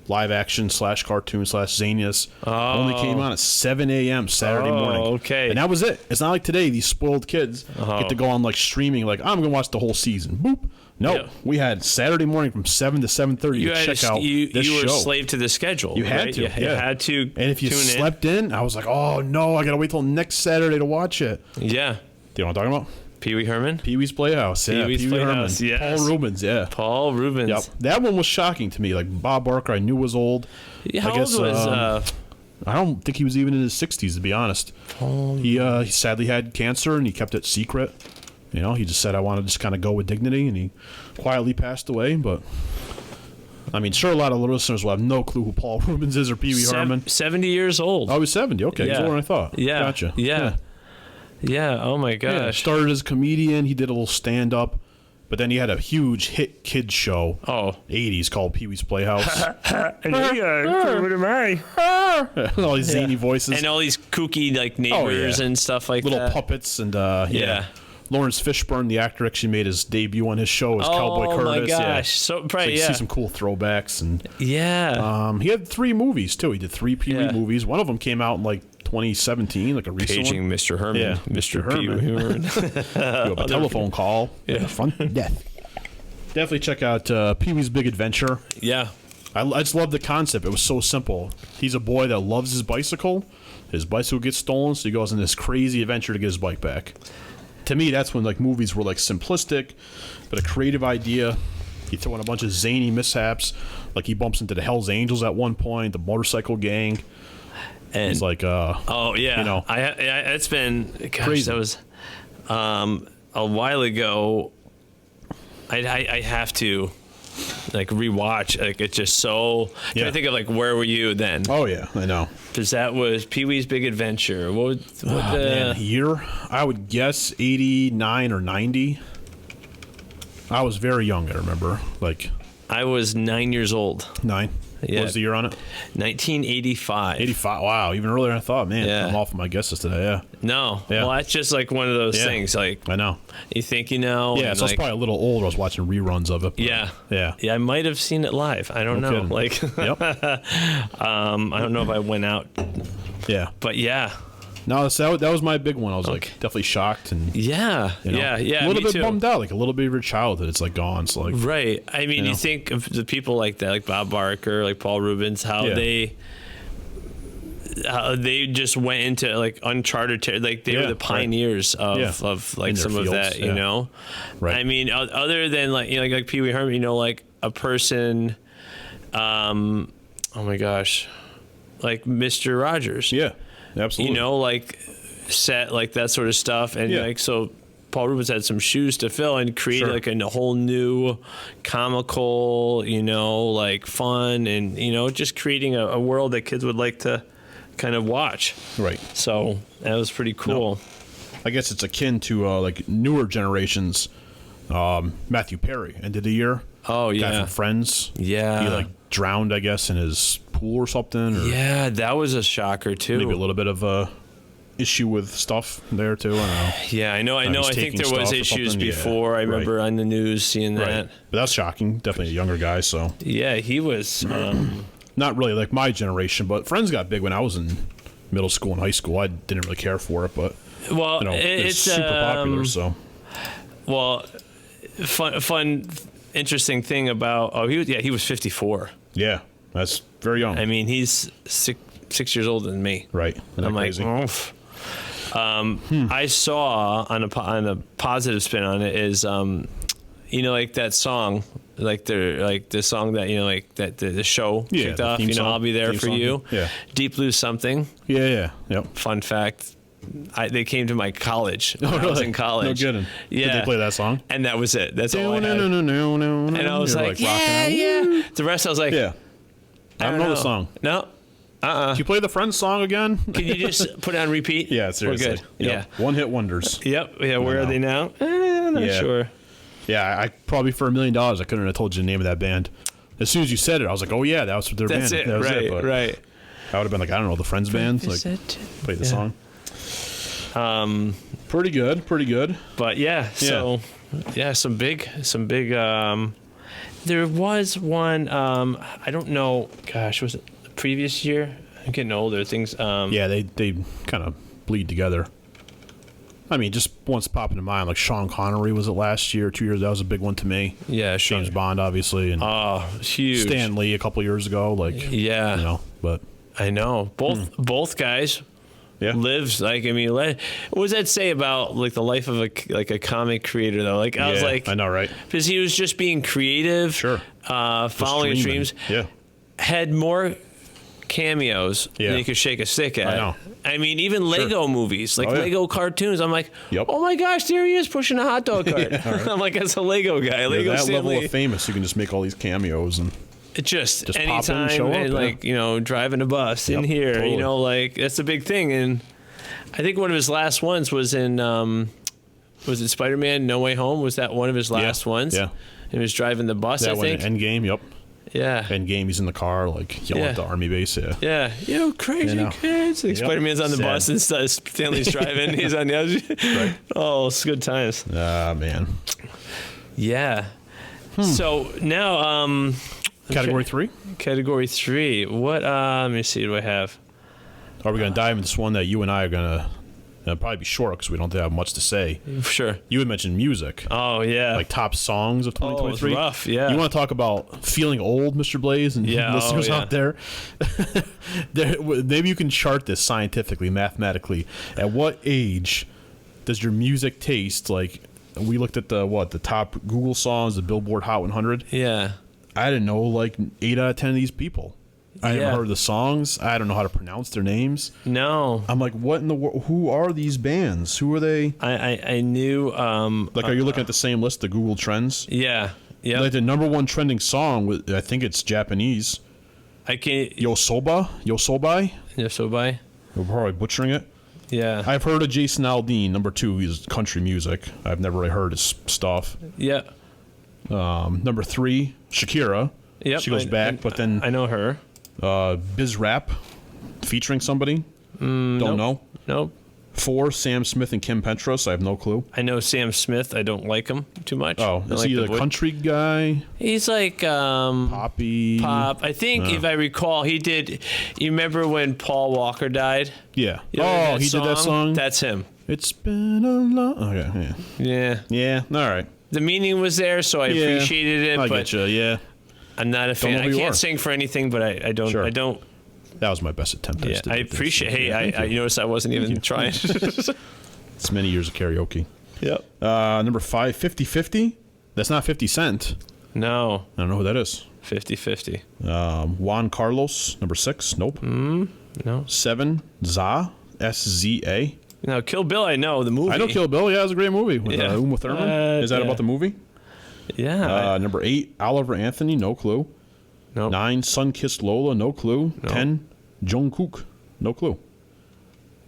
live action / cartoon / Zanius, only came on at 7 a.m. Saturday morning. Okay. And that was it. It's not like today, these spoiled kids get to go on like streaming, like, I'm going to watch the whole season. Boop. No, we had Saturday morning from 7 to 7:30 to check out this show. You were a slave to the schedule. You had to. You had to. And if you slept in, I was like, oh no, I got to wait till next Saturday to watch it. Yeah. Do you know what I'm talking about? Pee Wee Herman? Pee Wee's Playhouse. Pee-wee's Playhouse, Herman. yes. Paul Rubens, Paul Rubens. Yep. That one was shocking to me. Like, Bob Barker, I knew was old. How old was... I don't think he was even in his 60s, to be honest. He sadly had cancer, and he kept it secret. You know, he just said, I want to just kind of go with dignity, and he quietly passed away. But, I mean, sure, a lot of the listeners will have no clue who Paul Rubens is or Pee Wee Herman. 70 years old. Oh, he was 70. Okay, he's older than I thought. Yeah. Gotcha. Yeah, oh my gosh. Yeah, started as a comedian. He did a little stand-up. But then he had a huge hit kids show, 80s, called Pee Wee's Playhouse. What am I? All these zany voices. And all these kooky like neighbors and stuff like little that. Little puppets and Lawrence Fishburne, the actor, actually made his debut on his show as Cowboy Curtis. Oh my gosh! So probably you see some cool throwbacks and he had 3 movies too. He did 3 Pee Wee movies. One of them came out in like 2017, like a recent Paging one. Mr. Herman. Yeah, Mr. Herman. You have a telephone call at the front desk. Definitely check out Pee Wee's Big Adventure. Yeah. I just love the concept. It was so simple. He's a boy that loves his bicycle. His bicycle gets stolen, so he goes on this crazy adventure to get his bike back. To me, that's when like movies were like simplistic, but a creative idea. You throw in a bunch of zany mishaps, like he bumps into the Hell's Angels at one point, the motorcycle gang. And it's like, you know, it's been crazy. That was a while ago. I have to like rewatch. Like it's just so. I think of like where were you then? Oh yeah, I know. Because that was Pee Wee's Big Adventure. What year? I would guess 89 or 90. I was very young, I remember. Like, I was 9 years old. 9? Yeah. What was the year on it? 1985. 85. Wow, even earlier than I thought. Man, Yeah. I'm off of my guesses today. Yeah. No. Yeah. Well, that's just like one of those things. Like, I know. you think you know. Yeah, so I was probably a little old. I was watching reruns of it. Yeah. Yeah. Yeah, I might have seen it live. I don't know. Kidding. Like, Yep. I don't know if I went out. Yeah. But yeah. No, that was my big one. I was like definitely shocked and Yeah. you know, Yeah. a little bit too. bummed out. Like a little bit of your childhood, it's like gone. So like, Right. I mean, you know. think of the people like that, like Bob Barker, like Paul Rubens, how they just went into like uncharted territory. Like they were the pioneers of like some fields, of that, you know. Right. I mean, other than like, you know, like Pee Wee Herman, you know, like a person, oh my gosh, like Mr. Rogers. Yeah, absolutely. You know, like set like that sort of stuff, and like so. Paul Rubens had some shoes to fill and create like a whole new comical, you know, like fun, and you know, just creating a world that kids would like to kind of watch. Right. So that was pretty cool. No. I guess it's akin to like newer generations. Matthew Perry ended the year. Oh yeah. Guy from Friends. Yeah. He like drowned, I guess, in his pool or something. Or yeah, that was a shocker too. maybe a little bit of a issue with stuff there too. I don't know. Yeah, I know. I think there was issues before. I remember on the news seeing that. Right. But that's shocking. Definitely a younger guy. So yeah, he was not really like my generation, but Friends got big when I was in middle school and high school. I didn't really care for it, but well, you know, it's super popular. So well, fun, interesting thing about he was 54. Yeah, that's very young. I mean, he's six years older than me. Right. And I'm like, oof. I saw on a positive spin on it is, you know, like that song, like the song that, you know, like that the show kicked off. You know, I'll be there for you. Yeah. Deep Blue Something. Yeah. Yep. Fun fact. They came to my college when I was in college. No kidding. Yeah. Did they play that song? And that was it. That's all I had. And I was like, yeah. The rest I was like, yeah. I don't know the song. No. Can you play the Friends song again? Can you just put it on repeat? Yeah, seriously. We're good. Yep. One hit wonders. Yep. Yeah. Where are they now? I'm not sure. Yeah, I probably for $1 million I couldn't have told you the name of that band. As soon as you said it, I was like, oh yeah, that was their band. That's it. That was right. it. But right. I would have been like, I don't know, the Friends band. Like, play the song. Pretty good. But yeah, so some big. There was one. I don't know. Gosh, was it the previous year? I'm getting older. Things. Yeah, they kind of bleed together. I mean, just once pop into mind, like Sean Connery was it last year, 2 years? That was a big one to me. Yeah, James Bond, obviously, and huge. Stan Lee a couple years ago, like you know, but I know both guys. Yeah. Lives like, I mean, what does that say about like the life of a comic creator though? Like I was like, I know, right? Because he was just being creative, following his dreams. Yeah, had more cameos than you could shake a stick at. I know. I mean, even Lego movies, like Lego cartoons. I'm like, oh my gosh, there he is pushing a hot dog cart. Right. I'm like, that's a Lego guy. Lego that Stan level Lee. of famous, you can just make all these cameos and. Just pop in anytime, and show up, and like, you know, driving a bus in here, totally. You know, like that's a big thing. And I think one of his last ones was in, was it Spider-Man No Way Home? Was that one of his last ones? Yeah. He was driving the bus, I think. Endgame, yep. Yeah. Endgame, he's in the car, like, yelling at the army base, Yeah. You crazy kids. Like, Spider-Man's on the bus and Stanley's driving. He's on the other. Right. Oh, it's good times. Ah, man. Yeah. So now, Category 3? Category 3. What, let me see, what do I have? Are we going to dive into this one that you and I are going to probably be short because we don't have much to say? Sure. You had mentioned music. Oh, yeah. Like top songs of 2023. Oh, it's rough, yeah. You want to talk about feeling old, Mr. Blaze, and listeners out there? Maybe you can chart this scientifically, mathematically. At what age does your music taste like? We looked at the top Google songs, the Billboard Hot 100. Yeah. I didn't know like 8 out of 10 of these people. I haven't heard the songs. I don't know how to pronounce their names. No. I'm like, what in the world? Who are these bands? Who are they? I knew. Like, are you looking at the same list, the Google Trends? Yeah. Yeah. Like the number one trending song, I think it's Japanese. I can't. Yosobai? Yosobai? We're probably butchering it. Yeah. I've heard of Jason Aldean, number 2. He's country music. I've never really heard his stuff. Yeah. Number 3, Shakira. Yep, she goes back, but then I know her. Biz Rap, featuring somebody. Don't know. Nope. 4, Sam Smith and Kim Petras. I have no clue. I know Sam Smith. I don't like him too much. Oh, is he the country guy? He's like poppy. Pop. I think if I recall, he did. You remember when Paul Walker died? Yeah. You know he did that song. That's him. It's been a long. Okay. Yeah. All right. The meaning was there, so I appreciated it. I but get you. Yeah. I'm not a fan. I can't sing for anything, but I don't. Sure. I don't. That was my best attempt. Yeah, I appreciate. Hey, I noticed I wasn't even trying. It's many years of karaoke. Yep. Number 5, 50-50. That's not 50 Cent. No. I don't know who that is. 50-50. Juan Carlos. Number 6. Nope. No. 7, Za. SZA. Now, Kill Bill, I know the movie. I know Kill Bill. Yeah, it was a great movie with Uma Thurman. Is that about the movie? Yeah. Number 8, Oliver Anthony. No clue. Nope. 9, Sun-Kissed Lola. No clue. Nope. 10, Jungkook. No clue.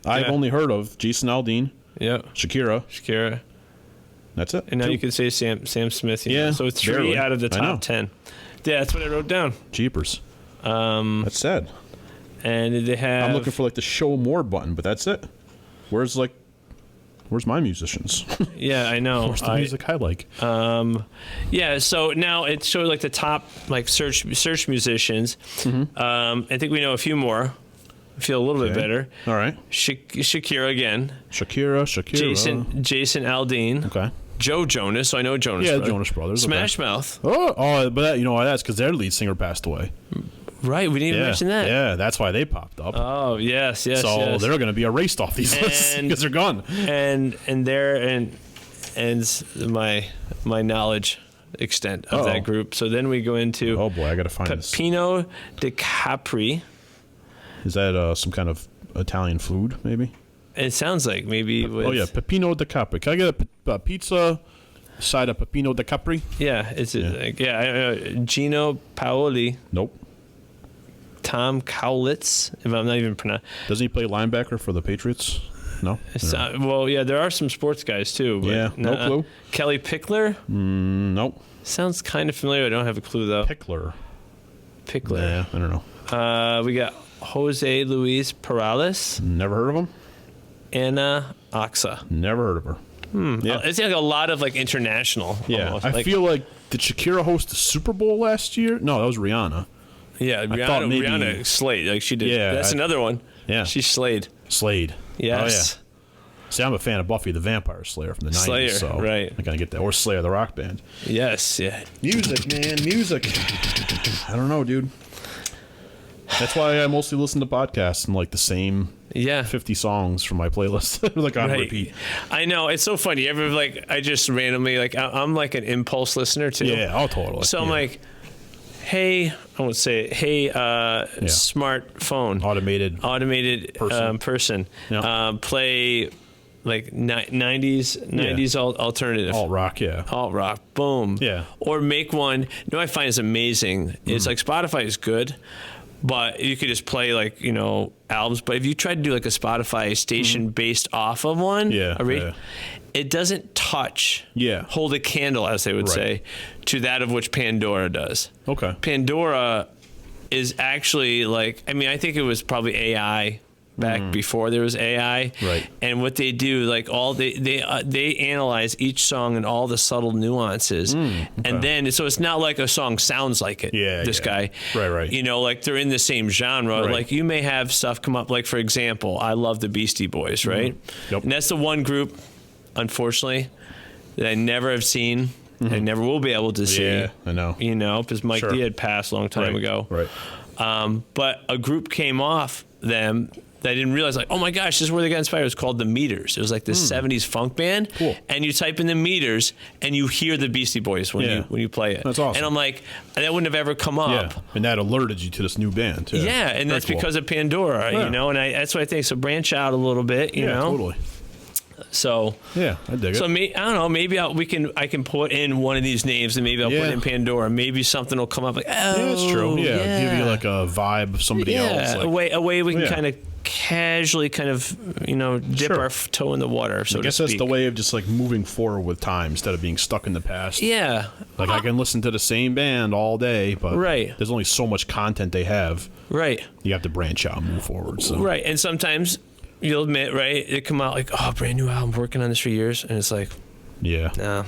I've only heard of Jason Aldean. Yeah. Shakira. That's it. And now you can say Sam Smith. Yeah. So it's 3 out of the top 10. Yeah, that's what I wrote down. Jeepers. That's sad. And they have. I'm looking for like the show more button, but that's it. Where's my musicians? Yeah, I know. Where's the music I like? Yeah, so now it shows like the top like search musicians. I think we know a few more. I feel a little bit better. All right. Shakira again. Shakira. Jason Aldean. Okay. Joe Jonas. So I know Jonas. Yeah, Brothers. Jonas Brothers. Smash Mouth. Oh, but you know why? That's because their lead singer passed away. Right, we didn't even mention that. Yeah, that's why they popped up. Oh, yes. So they're going to be erased off these lists because they're gone. And there ends my knowledge extent of that group. So then we go into oh boy, I got to find this. Pepino de Capri. Is that some kind of Italian food, maybe? It sounds like maybe. Pepino de Capri. Can I get a pizza side of Pepino de Capri? Yeah, Gino Paoli. Nope. Tom Cowlitz, if I'm not even pronouncing. Doesn't he play linebacker for the Patriots? No? There are some sports guys too. But no clue. Kelly Pickler? Nope. Sounds kind of familiar. I don't have a clue though. Pickler. Yeah, I don't know. We got Jose Luis Perales. Never heard of him. Anna Oxa. Never heard of her. Yeah. It's like a lot of like international. Yeah. Almost. I feel like, did Shakira host the Super Bowl last year? No, that was Rihanna. Yeah, Rihanna slayed. Like she did. Yeah, that's another one. Yeah. She slayed. Yes. Oh, yeah. See, I'm a fan of Buffy the Vampire Slayer from the 90s. Slayer, so right. I gotta get that. Or Slayer, the rock band. Yes, yeah. Music, man, music. I don't know, dude. That's why I mostly listen to podcasts and like the same 50 songs from my playlist. Like on repeat. I know. It's so funny. I just randomly, I'm like an impulse listener too. Yeah, totally. So I'm like, hey, I won't say it. Hey, smartphone. Automated person. Yeah. Play like 90s alternative. Alt rock, yeah. Alt rock, boom. Yeah. Or make one. I find is amazing. It's like Spotify is good, but you could just play like, albums. But if you try to do like a Spotify station based off of one, it doesn't touch, hold a candle, as they would say, to that of which Pandora does. Okay. Pandora is actually I think it was probably AI back before there was AI. Right. And what they do, they analyze each song and all the subtle nuances. Okay. And then, so it's not like a song sounds like it. This guy. Right. They're in the same genre. Right. Like you may have stuff come up, like for example, I love the Beastie Boys, right? Yep. And that's the one group, unfortunately, that I never have seen. I never will be able to see. Yeah, I know. Because Mike D had passed a long time ago. Right. But a group came off them that I didn't realize, like, oh my gosh, this is where they got inspired. It was called The Meters. It was like this 70s funk band. Cool. And you type in The Meters and you hear the Beastie Boys when you play it. That's awesome. And I'm like, that wouldn't have ever come up. Yeah. And that alerted you to this new band too. Yeah, and that's because of Pandora, and that's what I think. So branch out a little bit, you know. Totally. So I dig it. So I don't know. Maybe I can put in one of these names, and maybe I'll put in Pandora. Maybe something will come up like, oh, that's true. Yeah, give you like a vibe of somebody else. Like, a way we can kind of casually kind of, dip our toe in the water, so to speak. I guess that's the way of just like moving forward with time instead of being stuck in the past. Yeah. Like I can listen to the same band all day, but there's only so much content they have. Right. You have to branch out and move forward. So. Right. And sometimes you'll admit, right, it come out like, oh, brand new album, working on this for years. And it's like, yeah.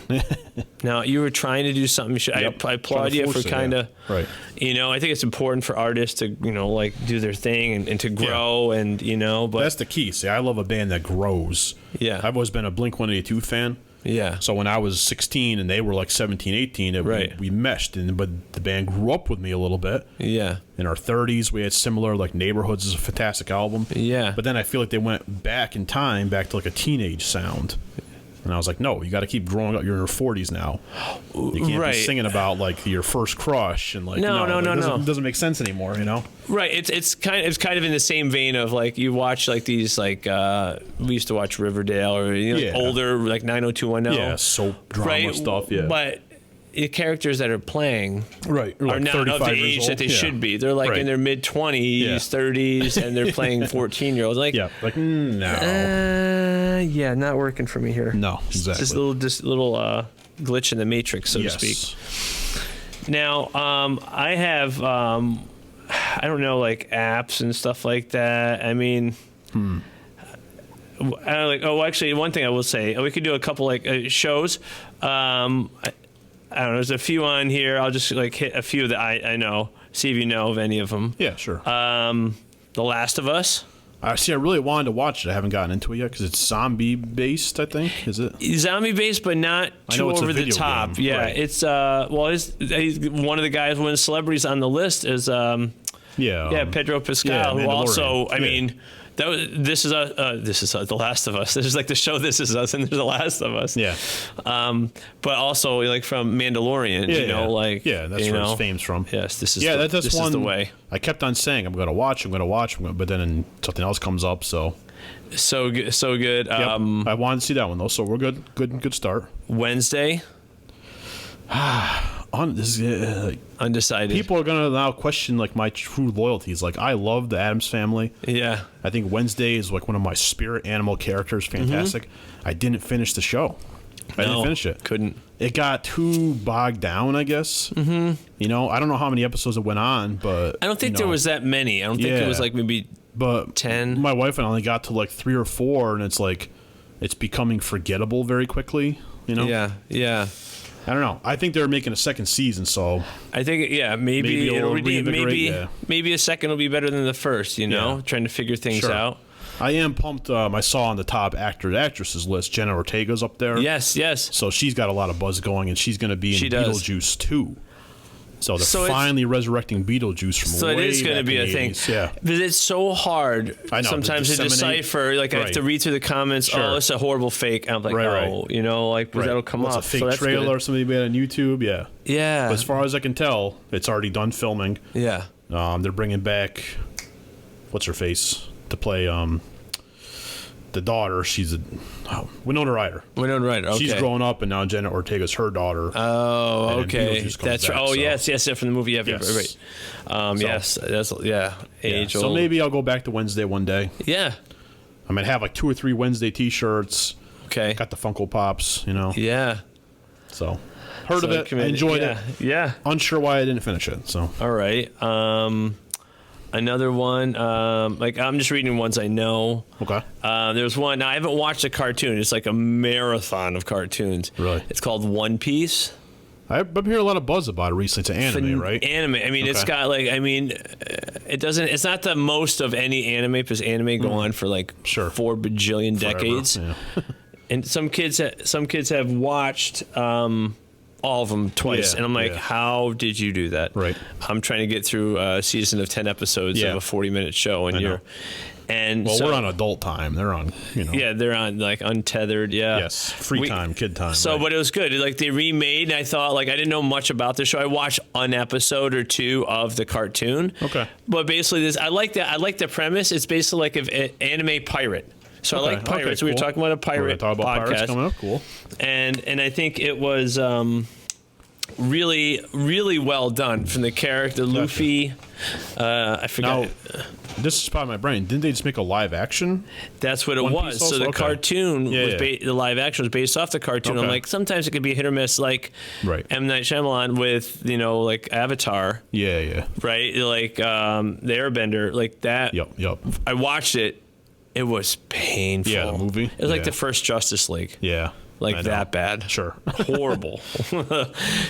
No, you were trying to do something. Yep. I applaud you for kind of, right. I think it's important for artists to, like do their thing and to grow and, but that's the key. See, I love a band that grows. Yeah. I've always been a Blink-182 fan. Yeah. So when I was 16 and they were like 17, 18, we meshed. But the band grew up with me a little bit. Yeah. In our 30s, we had similar, like Neighborhoods is a fantastic album. Yeah. But then I feel like they went back in time, back to like a teenage sound. And I was like, no, you got to keep growing up. You're in your 40s now. You can't be singing about like your first crush and like no. It doesn't make sense anymore, Right. It's kind of in the same vein of like you watch like these like we used to watch Riverdale or like older like 90210. Yeah, soap drama stuff. Yeah, but the characters that are playing are like not of the age that they should be. They're like in their mid 20s, 30s, and they're playing 14-year-olds. Like no. Yeah, not working for me here. No, exactly. Just little glitch in the matrix, so to speak. Now, I have I don't know, like apps and stuff like that. I mean. Actually, one thing I will say, we could do a couple like shows. I don't know. There's a few on here. I'll just like hit a few that I know. See if you know of any of them. Yeah, sure. The Last of Us. I really wanted to watch it. I haven't gotten into it yet because it's zombie based. I think is it zombie based, but not too over the top. Game. Yeah, right. It's he's one of the guys, one of the celebrities on the list is Pedro Pascal, who also I mean. This is The Last of Us. This is like the show This Is Us, and there's The Last of Us. Yeah. But also like from Mandalorian, that's where his fame's from. Yes, this is that's one is the way. I kept on saying I'm going to watch, but then something else comes up. So good. Yep. I wanted to see that one though, so we're good start. Wednesday. Undecided. People are gonna now question like my true loyalties. Like I love the Addams Family. Yeah. I think Wednesday is like one of my spirit animal characters. Fantastic. I didn't finish the show. I didn't finish it. Couldn't. It got too bogged down, I guess. I don't know how many episodes it went on, but I don't think there was that many. I don't think it was like maybe 10. My wife and I only got to like 3 or 4, and it's like it's becoming forgettable very quickly. Yeah. I don't know. I think they're making a second season, so I think maybe a second will be better than the first. Trying to figure things out. I am pumped. I saw on the top actresses list, Jenna Ortega's up there. Yes. So she's got a lot of buzz going, and she's going to be in Beetlejuice 2. So they're finally resurrecting Beetlejuice from way back in the 80s. So it is going to be a thing. Yeah. But it's so hard sometimes to decipher. Like, I have to read through the comments. Sure. Oh, it's a horrible fake. And I'm like, because that'll come up. It's a fake trailer somebody made on YouTube. Yeah. Yeah. But as far as I can tell, it's already done filming. Yeah. They're bringing back, what's her face, to play the daughter. She's Winona Ryder. Okay. She's grown up, and now Jenna Ortega's her daughter. Oh, okay. That's right. Oh, yes, from the movie. Yeah, yes. Right. Yes, that's age old. So maybe I'll go back to Wednesday one day. Yeah. I might have like 2 or 3 Wednesday T-shirts. Okay. Got the Funko Pops, Yeah. So heard of it, enjoyed it. Yeah. Unsure why I didn't finish it. So all right. Another one, I'm just reading ones I know. Okay. There's one. Now, I haven't watched a cartoon. It's like a marathon of cartoons. Really? It's called One Piece. I've been hearing a lot of buzz about it recently. It's an anime, right? Anime. I mean, It's got like, it's not the most of any anime because anime go on for like 4 bajillion decades. Yeah. And some kids have watched all of them twice, and I'm like, how did you do that? Right. I'm trying to get through a season of 10 episodes of a 40-minute show, and we're on adult time. They're on, Yeah, they're on like untethered. Yeah. Yes, free time, kid time. So, but it was good. Like they remade, and I thought I didn't know much about the show. I watched an episode or 2 of the cartoon. Okay. But basically, I like that. I like the premise. It's basically like an anime pirate. So I like pirates. Cool. We were talking about a pirate Talk about podcast. pirates coming up. Cool. And I think it was really, really well done from the character Luffy. I forgot. Now, this is part of my brain. Didn't they just make a live action? That's what it was. So the cartoon was the live action was based off the cartoon. I'm like, sometimes it could be hit or miss, like M. Night Shyamalan with like Avatar. Yeah. Right, like the Airbender, like that. Yep. I watched it. It was painful. Yeah, the movie. It was like the first Justice League. Yeah. Like that bad. Sure. Horrible.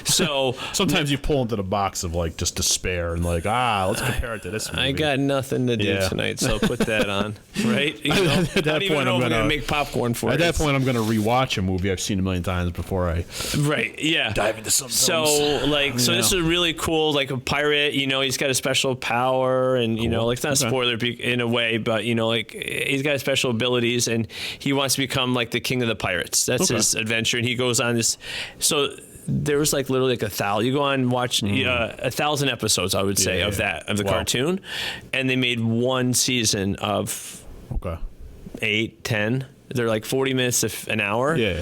So sometimes you pull into the box of like just despair and like, let's compare it to this movie. I got nothing to do tonight, so put that on. Right? At that point, I'm gonna make popcorn for it. At that point, I'm gonna rewatch a movie I've seen a million times before I dive into some films. So this is really cool, like a pirate, he's got a special power and like it's not a spoiler in a way, but like he's got special abilities and he wants to become like the king of the pirates. That's his adventure, and he goes on this. So there was like literally like 1,000. You go on and watch 1,000 episodes, I would say, of the cartoon, and they made one season of 8, 10. They're like 40 minutes to an hour. Yeah.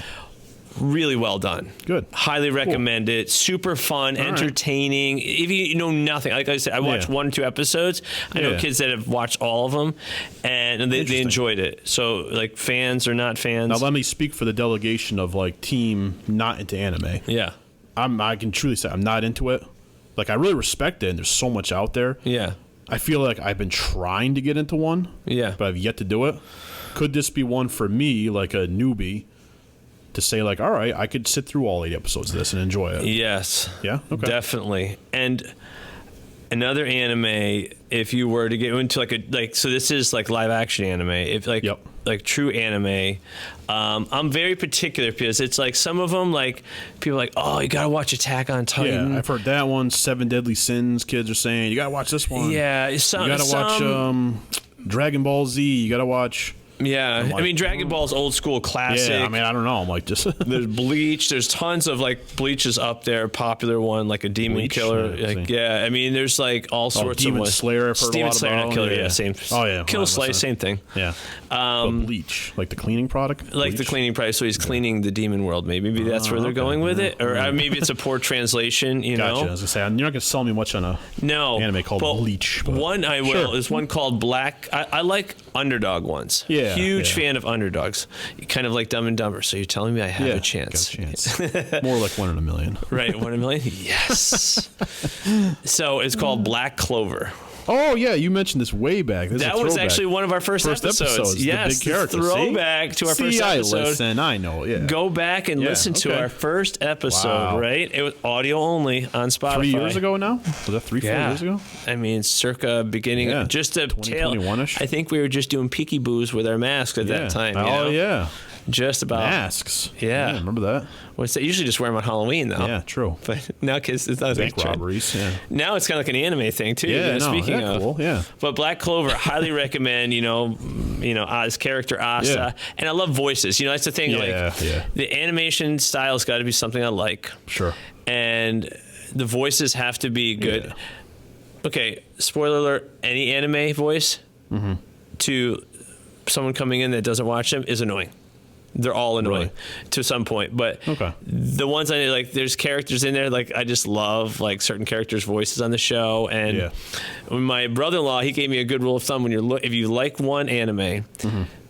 Really well done. Good. Highly recommend it. Super fun, entertaining. If you know nothing, like I said, I watched 1 or 2 episodes. I know kids that have watched all of them, and they enjoyed it. So, like, fans or not fans. Now, let me speak for the delegation of, like, team not into anime. Yeah. I can truly say I'm not into it. Like, I really respect it, and there's so much out there. Yeah. I feel like I've been trying to get into one. Yeah. But I've yet to do it. Could this be one for me, like a newbie, to say, like, all right, I could sit through all 8 episodes of this and enjoy it? Yes. Yeah? Okay. Definitely. And another anime, if you were to get into so this is like live action anime. If like true anime, I'm very particular because it's like some of them, like people are like, oh, you gotta watch Attack on Titan. Yeah, I've heard that one. 7 Deadly Sins. Kids are saying you gotta watch this one. Yeah, you gotta watch Dragon Ball Z. You gotta watch. Yeah, like, I mean, Dragon Ball's old school classic. Yeah, I mean, I don't know. I'm like, just there's Bleach. There's tons of like Bleach is up there, popular one like a Demon Killer. I mean, there's like all sorts Demon of Slayer. I've heard Demon a lot Slayer, about. not Killer. Yeah, same. Oh yeah, Kill Slice, same thing. Yeah. But Bleach, like the cleaning product. Like the cleaning product. So he's cleaning the demon world. Maybe that's where they're going with it, or maybe it's a poor translation. You know. I was gonna say you're not gonna sell me much on a anime called Bleach. But one I will is one called Black. I like underdog ones. Yeah. Huge fan of underdogs, kind of like Dumb and Dumber. So you're telling me I have a chance? Got a chance. More like 1 in a million. Right, 1 in a million. Yes. So it's called Black Clover. Oh yeah, you mentioned this way back. That was actually one of our first episodes. Yes, the big character. Throwback to our first episode. I listen. I know. Yeah. Go back and listen to our first episode. Wow. Right, it was audio only on Spotify. 3 years ago now. Was that 3-4 years ago? I mean, circa beginning, just a tail. 2021-ish. I think we were just doing peekaboo with our masks at that time. Yeah. Just about masks. Yeah, remember that? What's that? Usually just wear them on Halloween, though. Yeah, true. But now, kids, it's not bank robberies. Yeah. Now it's kind of like an anime thing too. Yeah, speaking of, cool. Yeah. But Black Clover, highly recommend. His character Asa, and I love voices. That's the thing. The animation style's got to be something I like. Sure. And the voices have to be good. Yeah. Okay, spoiler alert: any anime voice to someone coming in that doesn't watch them is annoying. They're all annoying to some point, but the ones I like, there's characters in there like I just love, like certain characters' voices on the show. And when my brother-in-law, he gave me a good rule of thumb: when if you like one anime,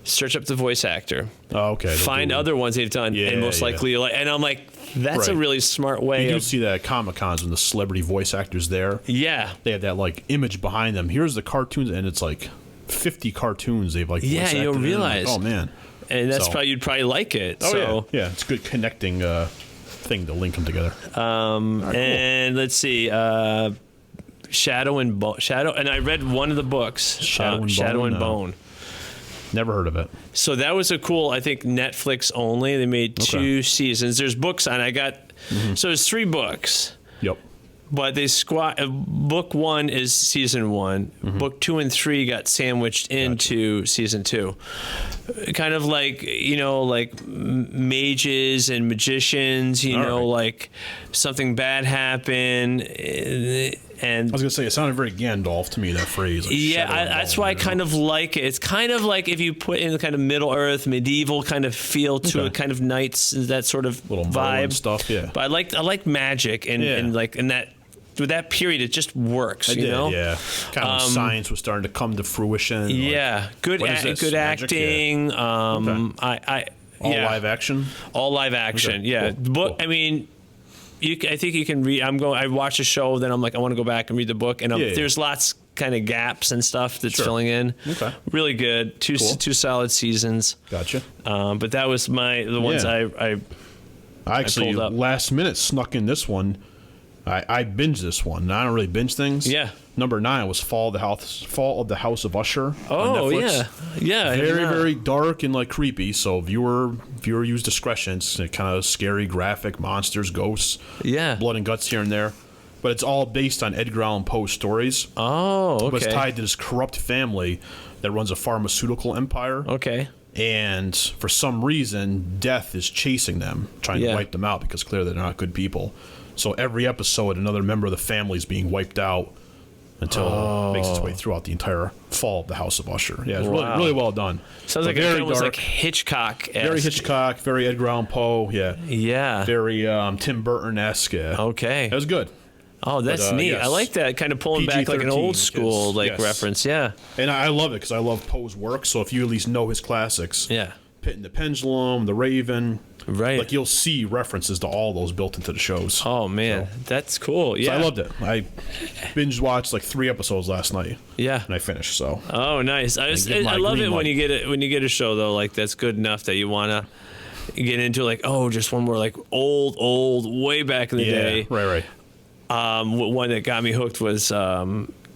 search up the voice actor. Oh, okay. Find other ones they've done, and most likely you'll like. And I'm like, that's a really smart way. You do see that at Comic-Cons when the celebrity voice actors there. Yeah, they have that like image behind them. Here's the cartoons, and it's like 50 cartoons they've like. Yeah, you'll realize. Like, oh man. And that's you'd probably like it. Oh, yeah, it's a good connecting thing to link them together. Cool. And let's see, Shadow, and I read one of the books, Shadow and Bone. Never heard of it. So that was a cool, I think, Netflix only. They made 2 seasons. There's books on. I got so there's 3 books. Yep. But they book 1 is season 1. Book 2 and 3 got sandwiched into season 2. Kind of like, like mages and magicians, like something bad happened. And I was gonna say it sounded very Gandalf to me, that phrase. Like that's why I kind of like it. It's kind of like if you put in the kind of Middle Earth, medieval kind of feel to it, kind of knights, that sort of little vibe stuff. Yeah, but I like magic and like in that. With that period, it just works. You know? Yeah. Kind of when science was starting to come to fruition. Yeah, like, good acting. Yeah. All live action. All live action. Okay. Yeah, cool. The book. Cool. I mean, I think you can read. I watch a show, then I'm like, I want to go back and read the book, and there's lots kind of gaps and stuff that's filling in. Okay, really good. Two solid seasons. Gotcha. But that was the ones I actually pulled up. Last minute snuck in this one. I binged this one. I don't really binge things. Yeah. Number 9 was Fall of the House of Usher. Oh, on Netflix. Yeah. Very, very dark and like creepy. So viewer use discretion. It's kind of scary, graphic, monsters, ghosts. Yeah. Blood and guts here and there. But it's all based on Edgar Allan Poe's stories. Oh, okay. But it's tied to this corrupt family that runs a pharmaceutical empire. Okay. And for some reason, death is chasing them, trying to wipe them out because clearly they're not good people. So every episode, another member of the family is being wiped out until it makes its way throughout the entire Fall of the House of Usher. Yeah, it's really well done. Sounds like very almost like Hitchcock-esque. Very Hitchcock, very Edgar Allan Poe. Yeah. Yeah. Very Tim Burton-esque. Yeah. Okay. It was good. Oh, that's neat. Yes. I like that, kind of pulling back like an old school reference. Yeah. And I love it because I love Poe's work. So if you at least know his classics, Pit and the Pendulum, The Raven. Right. Like you'll see references to all those built into the shows. Oh man, that's cool. Yeah. So I loved it. I binge watched like 3 episodes last night. Yeah. And I finished. So. Oh, nice. I love it when you get a show though like that's good enough that you wanna get into like just one more like old way back in the day. Right. One that got me hooked was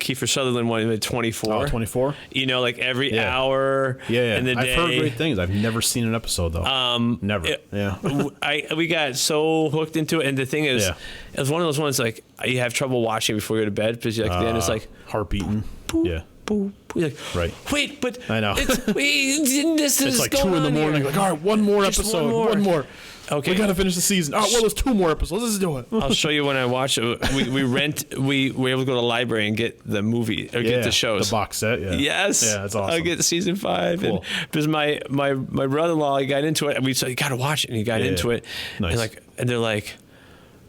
Kiefer Sutherland one in 24. Oh, 24? You know, like every hour in the day. I've heard great things. I've never seen an episode, though. Never. We got so hooked into it. And the thing is, it was one of those ones like you have trouble watching before you go to bed because like, then it's like... Heart beating. Boop, yeah. Boop. You're like, right. Wait, but... I know. It's like 2 in the morning. Like, all right, one more episode. One more. Okay. We got to finish the season. Oh, well, there's 2 more episodes. Let's do it. I'll show you when I watch it. We were able to go to the library and get the movie or get the shows. The box set, Yes. Yeah, that's awesome. I'll get season 5. Cool. And because my brother-in-law, he got into it, and we said, you got to watch it, and he got into it. Nice. And they're like,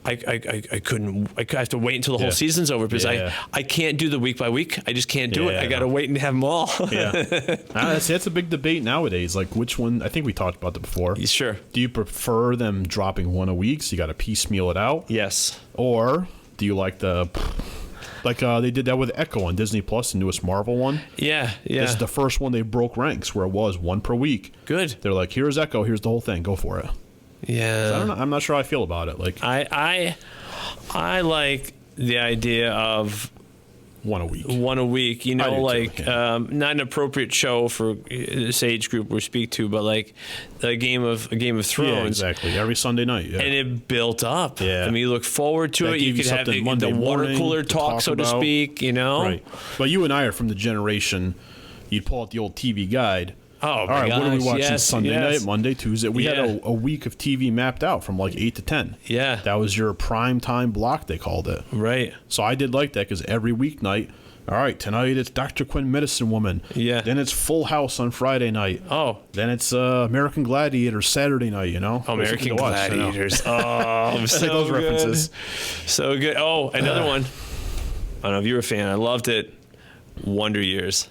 I couldn't. I have to wait until the whole season's over because I can't do the week by week. I just can't do it. I got to wait and have them all. That's a big debate nowadays. Like which one? I think we talked about that before. Sure. Do you prefer them dropping one a week, so you got to piecemeal it out? Yes. Or do you like they did that with Echo on Disney Plus, the newest Marvel one. Yeah. This is the first one they broke ranks where it was 1 per week. Good. They're like, here's Echo, here's the whole thing, go for it. Yeah. So I don't know. I'm not sure how I feel about it. Like I like the idea of one a week. You know, not an appropriate show for this age group we speak to, but like a Game of Thrones. Yeah, exactly. Every Sunday night. Yeah. And it built up. Yeah. I mean, you look forward to it. You could have the water cooler talk, so to speak. You know. Right. But you and I are from the generation. You'd pull out the old TV guide. Oh, all right, gosh, what are we watching Sunday night, Monday, Tuesday? We had a week of TV mapped out from like 8 to 10. Yeah. That was your prime time block, they called it. Right. So I did like that because every weeknight, all right, tonight it's Dr. Quinn Medicine Woman. Yeah. Then it's Full House on Friday night. Oh. Then it's American Gladiators Saturday night, you know? American Gladiators. Oh, so those good. references. So good. Oh, another one. I don't know if you were a fan. I loved it. Wonder Years.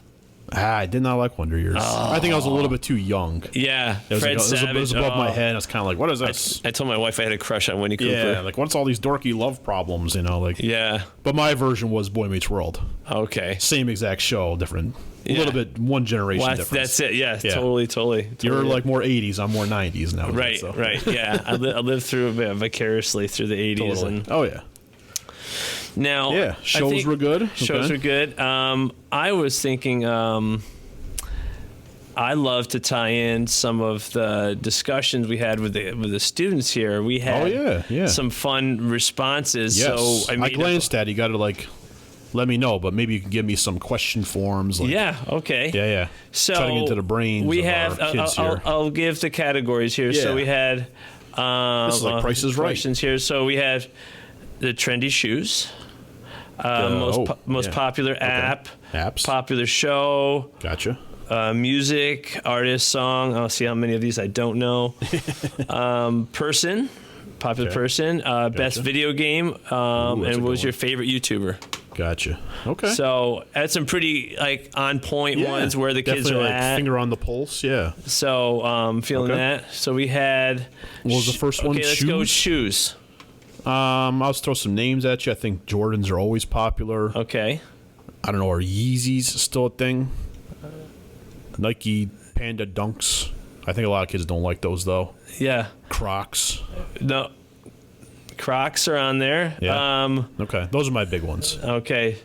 I did not like Wonder Years. I think I was a little bit too young. Yeah, it was above my head. I was kind of like, what is this? I told my wife I had a crush on Winnie Cooper. Yeah, like what's all these dorky love problems, you know? Like, yeah. But my version was Boy Meets World. Okay. Same exact show, different. A little bit, one generation difference. That's it. Yeah, totally. You're like more 80s. I'm more 90s now. Right, so. Right. Yeah, I lived through a bit vicariously through the 80s. Totally. And oh yeah. Now, shows were good. Shows were good. I was thinking. I love to tie in some of the discussions we had with the students here. We had some fun responses. Yes. So I glanced at it. You got to let me know, but maybe you can give me some question forms. Okay. Yeah. So cutting into the brains we of have. our kids here. I'll give the categories here. Yeah. So we had. This is like Price is Right. Questions here. So we had the trendy shoes. Most popular app. Apps. Popular show. Gotcha. Music, artist, song. I'll see how many of these I don't know. Person. Popular person. Best video game. And what was your favorite YouTuber? Gotcha. Okay. So that's some pretty on point ones where the kids are at. Finger on the pulse. Yeah. So feeling that. So we had. What was the first one? Okay, let's go with shoes. I'll just throw some names at you. I think Jordans are always popular. Okay. I don't know. Are Yeezys still a thing? Nike Panda Dunks. I think a lot of kids don't like those though. Yeah. Crocs. No. Crocs are on there. Yeah. Okay. Those are my big ones. Okay.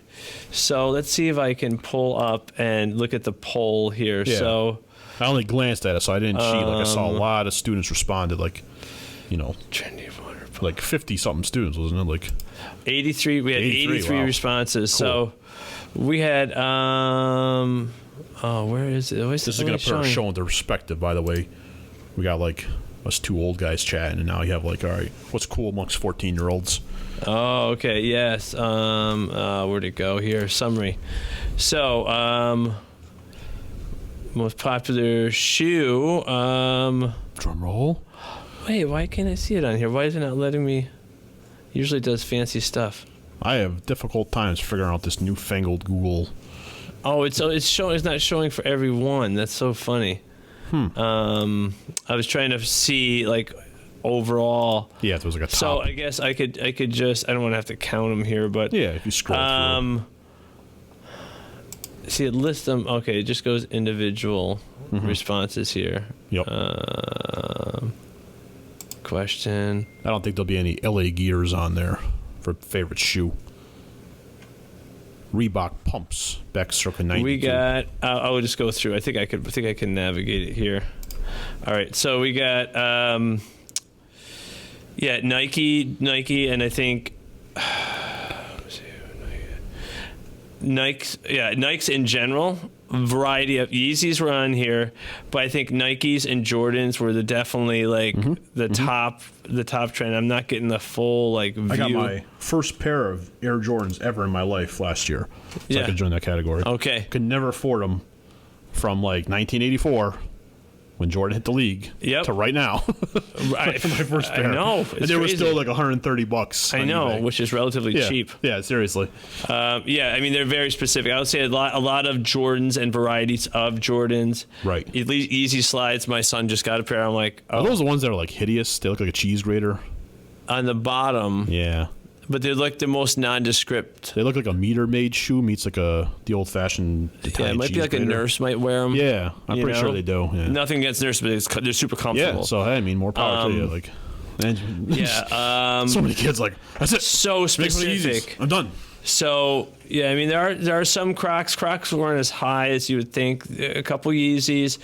So let's see if I can pull up and look at the poll here. Yeah. So I only glanced at it, so I didn't cheat. I saw a lot of students responded, trendy water polo. 50-something students, wasn't it? 83. We had 83 responses. Cool. So we had where is it? This is going to put our show into perspective, by the way. We got us two old guys chatting, and now you have all right, what's cool amongst 14-year-olds? Oh, okay, yes. Where'd it go here? Summary. So, most popular shoe. Drum roll. Wait, why can't I see it on here? Why is it not letting me? Usually it does fancy stuff. I have difficult times figuring out this newfangled Google. Oh, it's not showing for everyone. That's so funny. I was trying to see overall. Yeah, there was a top. So I guess I could just, I don't want to have to count them here, but yeah, if you scroll through. See, it lists them. Okay, it just goes individual responses here. Yep. Question. I don't think there'll be any LA Gears on there for favorite shoe. Reebok pumps back circa 92. We got. I'll just go through. I think I can navigate it here. All right. So we got. Nike, and I think. Nikes in general. Variety of Yeezys were on here, but I think Nikes and Jordans were definitely the top trend. I'm not getting the full view. I got my first pair of Air Jordans ever in my life last year, so I could join that category. Okay, could never afford them from 1984 when Jordan hit the league to right now. My first pair. I know. And they were still $130. I know, eBay. Which is relatively cheap. Yeah, seriously. I mean, they're very specific. I would say a lot of Jordans and varieties of Jordans. Right. At least easy slides. My son just got a pair. I'm like, Are those the ones that are hideous? They look like a cheese grater. On the bottom. Yeah. But they're the most nondescript. They look like a meter-made shoe meets the old-fashioned Italian it might be grater. A nurse might wear them. Yeah, I'm pretty sure they do. Yeah. Nothing against nurses, but they're super comfortable. Yeah, so I mean, more power to you. So many kids that's it. So specific. I'm done. So yeah, I mean there are some Crocs. Crocs weren't as high as you would think. A couple Yeezys,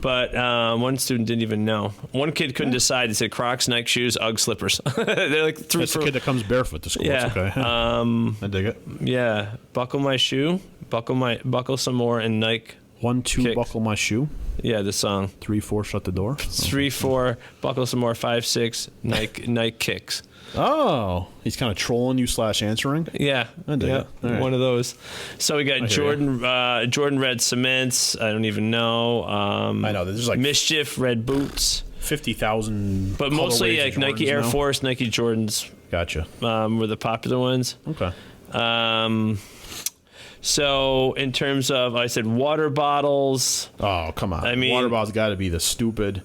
but one student didn't even know. One kid couldn't decide. He said Crocs, Nike shoes, UGG slippers. They're That's the kid that comes barefoot to school. Yeah. It's okay. I dig it. Yeah, buckle my shoe, buckle some more, and Nike. 1, 2, kick. buckle my shoe. Yeah, the song. 3, 4, shut the door. 3, 4, buckle some more. 5, 6, Nike kicks. Oh, he's kind of trolling you / answering. Yeah, right. One of those. So we got Jordan Red Cements. I don't even know. I know there's Mischief Red Boots. 50,000. But mostly Nike Air Force, Nike Jordans. Gotcha. Were the popular ones. Okay. So in terms of, I said water bottles. Oh, come on. I mean, water bottles got to be the stupid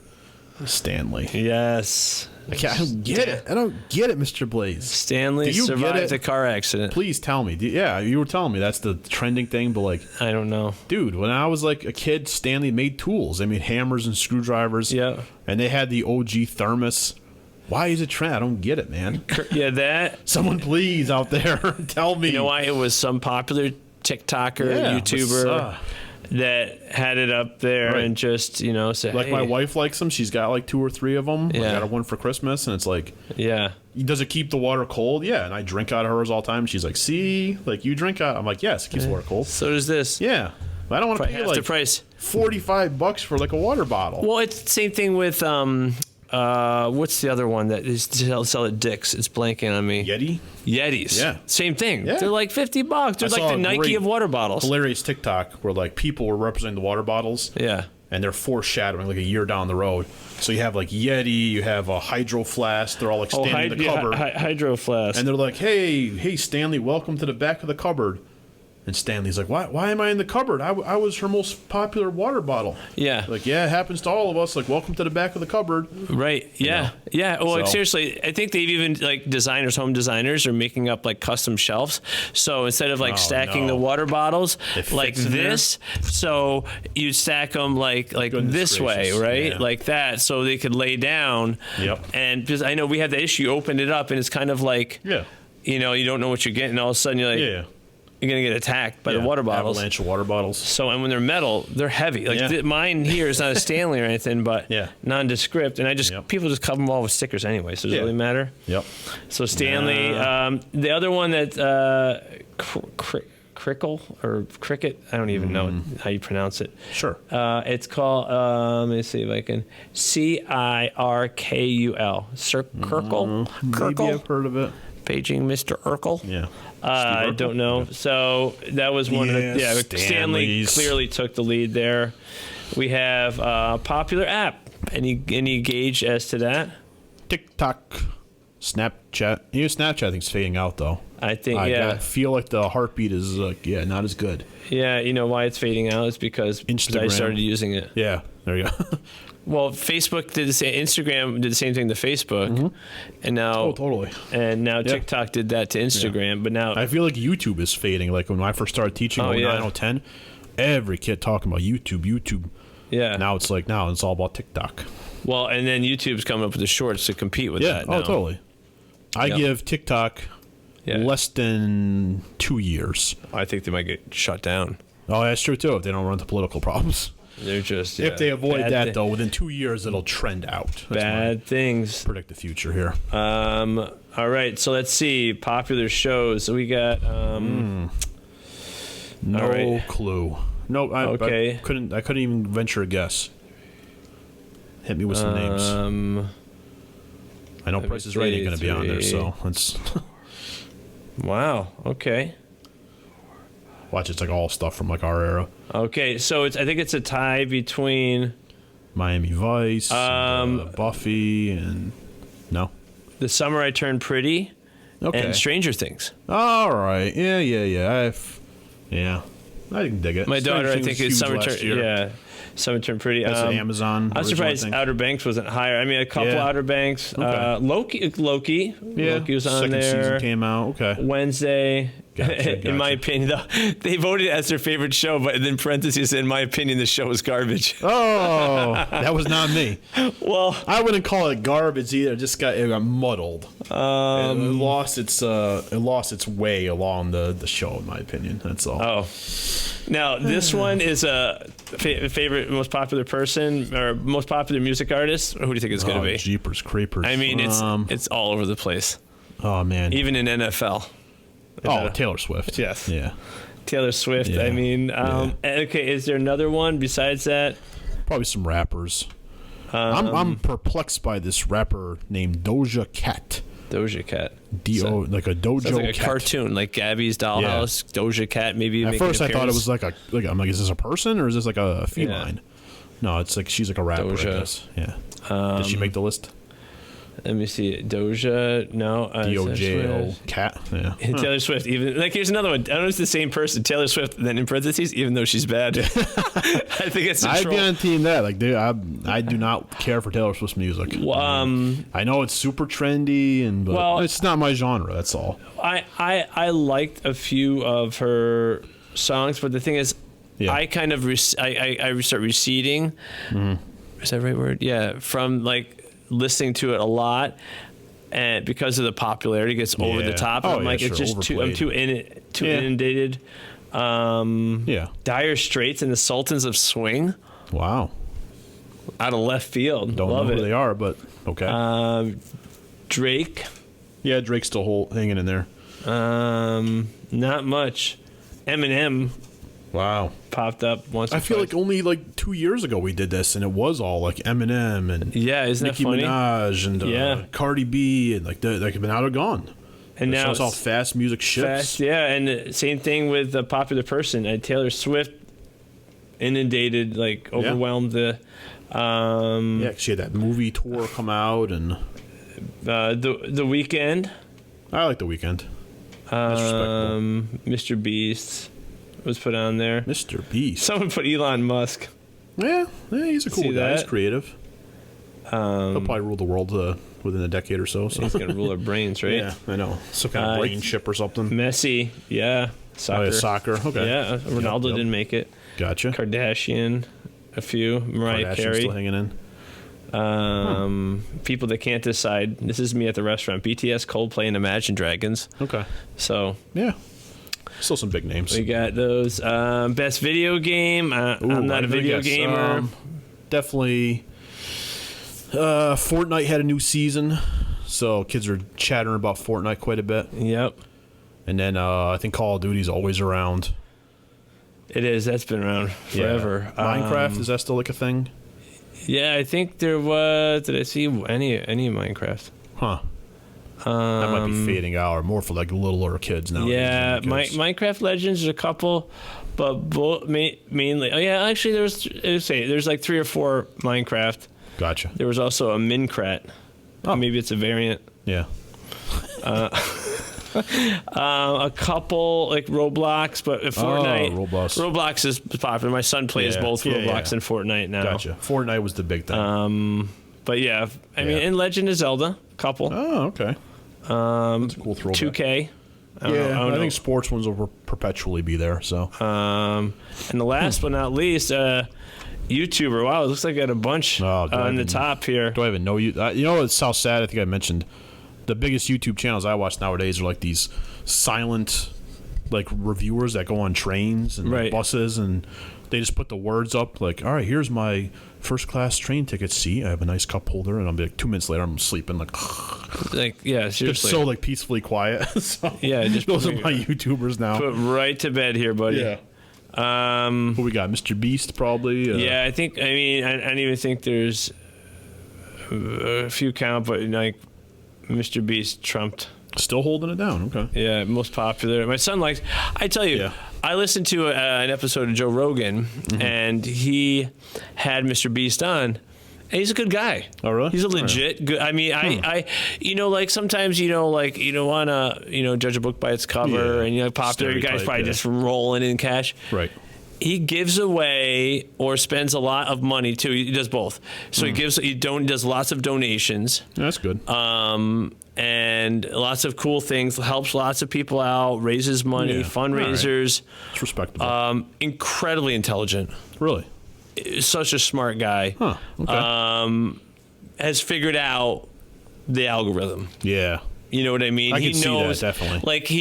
Stanley. Yes. I don't get it. I don't get it, Mr. Blaze. Stanley survived a car accident. Please tell me. Yeah, you were telling me that's the trending thing, but I don't know. Dude, when I was a kid, Stanley made tools. I mean, hammers and screwdrivers. Yeah. And they had the OG thermos. Why is it trend? I don't get it, man. Yeah, that. Someone please out there tell me. You know why? It was some popular TikToker, YouTuber that had it up there and just, said, my wife likes them. She's got 2 or 3 of them. Yeah. I got one for Christmas, and it's yeah. Does it keep the water cold? Yeah, and I drink out of hers all the time. She's like, see, you drink out. I'm like, yes, it keeps the water cold. So does this. Yeah. But I don't want to pay half the price. $45 for a water bottle. Well, it's the same thing with What's the other one that is sell at Dick's? It's blanking on me. Yetis. Yeah. Same thing. Yeah. They're like $50. They're like the Nike of water bottles. Hilarious TikTok where like people were representing the water bottles. Yeah. And they're foreshadowing like a year down the road. So you have like Yeti, you have a Hydro Flask. They're all like standing in the cupboard. Hydro Flask. And they're like, hey, Stanley, welcome to the back of the cupboard. And Stanley's like, why am I in the cupboard? I was her most popular water bottle. Yeah. Like, yeah, it happens to all of us. Like, welcome to the back of the cupboard. Right. Yeah. Yeah. Well, like, seriously, I think they've even, like, home designers are making up, like, custom shelves. So instead of, like, stacking the water bottles like this, so you stack them, like this way, right? Yeah. Like that, so they could lay down. Yep. And because I know we had the issue, you open it up, and it's kind of like, you know, you don't know what you're getting. All of a sudden, you're like, you're going to get attacked by the water bottles. Avalanche of water bottles. So, and when they're metal, they're heavy. Like mine here is not a Stanley or anything, but nondescript. And people just cover them all with stickers anyway, so does it really matter? Yep. So Stanley, the other one that, Crickle or Cricket, I don't even know how you pronounce it. Sure. It's called, let me see if I can, Cirkul. Circle? Maybe I've heard of it. Paging Mr. Urkel. Yeah. I don't know. Yeah. So that was one of the. Stanley clearly took the lead there. We have a popular app. Any gauge as to that? TikTok, Snapchat. Even Snapchat I think is fading out though. I think I feel like the heartbeat is not as good. Yeah, you know why it's fading out? It's because I started using it. Yeah, there you go. Well, Facebook did the same. Instagram did the same thing to Facebook, and now totally. And now TikTok did that to Instagram. But now I feel like YouTube is fading. Like when I first started teaching, 09, 010, every kid talking about YouTube. Yeah. Now it's all about TikTok. Well, and then YouTube's coming up with the shorts to compete with that. Oh, totally. I give TikTok less than 2 years. I think they might get shut down. Oh, that's true too. If they don't run into political problems. They're just if they avoid that though, within 2 years it'll trend out. Bad things. Predict the future here. All right, so let's see popular shows. So we got no clue. No, I couldn't even venture a guess. Hit me with some names. I know Price is Right ain't going to be on there, so let's. Wow. Okay. Watch, it's like all stuff from like our era. Okay, so I think it's a tie between Miami Vice, Buffy, and The Summer I Turned Pretty, and Stranger Things. All right, yeah. I can dig it. My daughter, I think, is Summer Turned. Summer Turned Pretty. That's an Amazon. I'm surprised Outer Banks wasn't higher. I mean, a couple Outer Banks. Loki. Yeah. Loki was on Second there. Season came out. Okay. Wednesday. Gotcha. In my opinion, though, they voted as their favorite show, but in parentheses, in my opinion, the show was garbage. Oh, that was not me. Well, I wouldn't call it garbage either. It got muddled. It lost its way along the show, in my opinion. That's all. Oh. Now, this one is a favorite, most popular person or most popular music artist. Who do you think it's going to be? Jeepers Creepers. I mean, it's all over the place. Oh man, even in NFL. Taylor Swift. Yes. Yeah. Taylor Swift. Yeah. I mean, okay. Is there another one besides that? Probably some rappers. I'm perplexed by this rapper named Doja Cat. Doja Cat. Like a Dojo like a Cat. Cartoon, like Gabby's Dollhouse. Doja Cat. Maybe. At first, I thought it was like I'm like, is this a person or is this like a feline? No, it's like she's like a rapper. Doja. I guess. Yeah. Did she make the list? Let me see. Doja, no. D-O-J-O, Cat. Yeah. Taylor Swift, even like here's another one. I don't know if it's the same person. Taylor Swift, then in parentheses, even though she's bad. I think it's. I'd be on team that. Like, dude, I do not care for Taylor Swift's music. I know it's super trendy, but it's not my genre. That's all. I liked a few of her songs, but the thing is, I kind of I start receding. Is that the right word? Yeah, from like listening to it a lot, and because of the popularity, it gets over the top. I'm like, it's just too inundated. Dire Straits and the Sultans of Swing. Wow. Out of left field. Don't know who they are, but okay. Drake. Yeah, Drake's still hanging in there. Not much. Eminem. Wow. Popped up once. I feel like only like 2 years ago we did this, and it was all like Eminem and isn't Nicki that funny? Minaj and Cardi B, and like now they're gone. And now it's all fast music shifts. Fast, and same thing with a popular person. Taylor Swift inundated, like overwhelmed the. She had that movie tour come out, and the Weeknd. I like The Weeknd. That's respectable. Mr. Beast was put on there. Mr. Beast. Someone put Elon Musk. Yeah, he's a cool guy. He's creative. He'll probably rule the world within a decade or so. He's gonna rule our brains, right? Yeah, I know. Some kind of brain chip or something. Messi, soccer. Oh, yeah, soccer. Okay. Yeah, Ronaldo didn't make it. Gotcha. Kardashian, a few. Mariah Carey. Still hanging in. People that can't decide. This is me at the restaurant. BTS, Coldplay, and Imagine Dragons. Okay. So yeah, still some big names. We got those. Best video game. I'm not a video gamer. Definitely. Fortnite had a new season, so kids are chattering about Fortnite quite a bit. Yep. And then I think Call of Duty's always around. It is. That's been around forever. Yeah. Minecraft, is that still like a thing? Yeah, I think there was. Did I see any Minecraft? Huh. That might be fading out, or more for like littler kids now. Yeah, Minecraft Legends, there's a couple, but mainly. Oh yeah, actually there's like 3 or 4 Minecraft. Gotcha. There was also a Mincrat. Oh. Maybe it's a variant. Yeah. A couple like Roblox, but Fortnite. Roblox is popular. My son plays both Roblox and Fortnite now. Gotcha. Fortnite was the big thing. But yeah, I mean, in Legend of Zelda, a couple. Oh, okay. That's a cool throwback. 2K. I think sports ones will perpetually be there. So. And the last but not least, YouTuber. Wow, it looks like I got a bunch on the top here. Do I even know you? You know, it's how sad. I think I mentioned the biggest YouTube channels I watch nowadays are like these silent, like reviewers that go on trains and buses, and they just put the words up like, "All right, here's my first class train ticket. See, I have a nice cup holder," and I'm like 2 minutes later, I'm sleeping like seriously, just so like peacefully quiet. So, just those are my YouTubers now. Put right to bed here, buddy. Yeah. Who we got? Mr. Beast, probably. I think. I mean, I don't even think there's a few count, but like Mr. Beast trumped. Still holding it down. Okay. Yeah, most popular. My son likes. I tell you, I listened to an episode of Joe Rogan, and he had Mr. Beast on. And he's a good guy. Oh, really? He's a legit good. I mean, I like sometimes you don't want to judge a book by its cover, and popular guys probably just rolling in cash. Right. He gives away or spends a lot of money too. He does both. So he does lots of donations. That's good. And lots of cool things. Helps lots of people out. Raises money. Fundraisers. It's respectable. Incredibly intelligent. Really. Such a smart guy. Huh. Okay. Has figured out the algorithm. Yeah. You know what I mean? I can see that, definitely. Like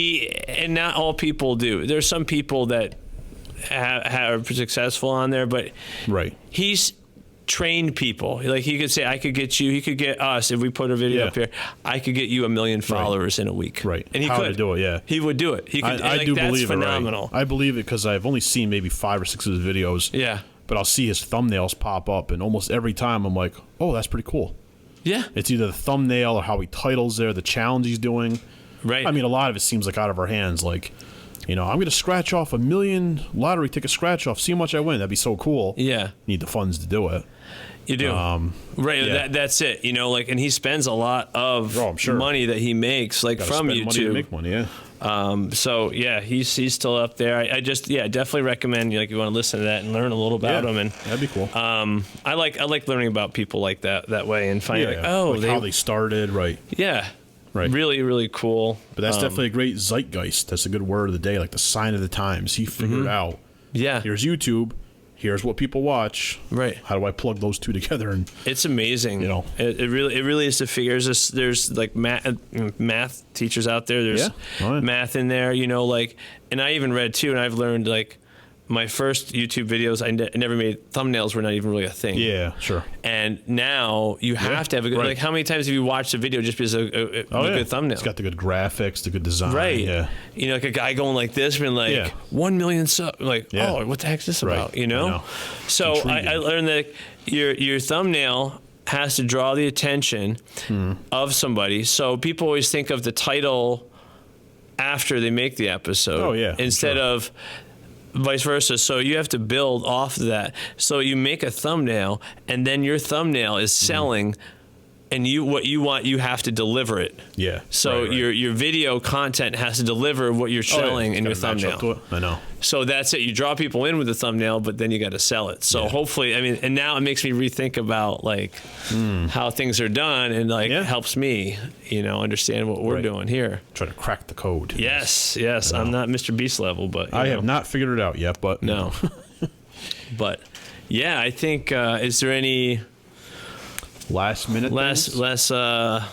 and not all people do. There's some people that are successful on there, but he's trained people. Like he could say, I could get you, he could get us, if we put a video up here, I could get you 1 million followers in a week. Right. And he How could to do it, yeah. He would do it. He could, I do that's believe phenomenal. it, right? I believe it because I've only seen maybe 5 or 6 of his videos. Yeah. But I'll see his thumbnails pop up, and almost every time I'm like, oh, that's pretty cool. Yeah. It's either the thumbnail or how he titles there, the challenge he's doing. Right. I mean, a lot of it seems like out of our hands. Like, I'm going to scratch off 1 million lottery ticket scratch off, see how much I win. That'd be so cool. Yeah. Need the funds to do it. You do. Right. Yeah. That's it. And he spends a lot of money that he makes, like from YouTube. Money to make money, yeah. So yeah, he's still up there. I just definitely recommend you want to listen to that and learn a little about him. And that'd be cool. I like learning about people like that way and finding how they started, right? Yeah. Right. Really, really cool. But that's definitely a great zeitgeist. That's a good word of the day, like the sign of the times. He figured out. Yeah. Here's YouTube. Here's what people watch. Right. How do I plug those two together? And it's amazing. It really is to figure. There's like math teachers out there. There's math in there. And I even read too, and I've learned like my first YouTube videos, I never made thumbnails. Were not even really a thing. Yeah, sure. And now you have to have a good, like, how many times have you watched a video just because of a good thumbnail? It's got the good graphics, the good design. Right. Yeah. You know, like a guy going like this, being like 1 million subs. Like, oh, what the heck is this about? You know? So I learned that your thumbnail has to draw the attention of somebody. So people always think of the title after they make the episode. Oh, yeah. Instead of vice versa. So you have to build off of that. So you make a thumbnail, and then your thumbnail is selling, and what you want, you have to deliver it. Yeah. So your video content has to deliver what you're selling in your thumbnail. I know. So that's it. You draw people in with the thumbnail, but then you got to sell it. So hopefully, I mean, and now it makes me rethink about like how things are done, and like helps me, understand what we're doing here. Try to crack the code. Yes. I'm not Mr. Beast level, but I have not figured it out yet. But no. But yeah, I think is there any last minute? How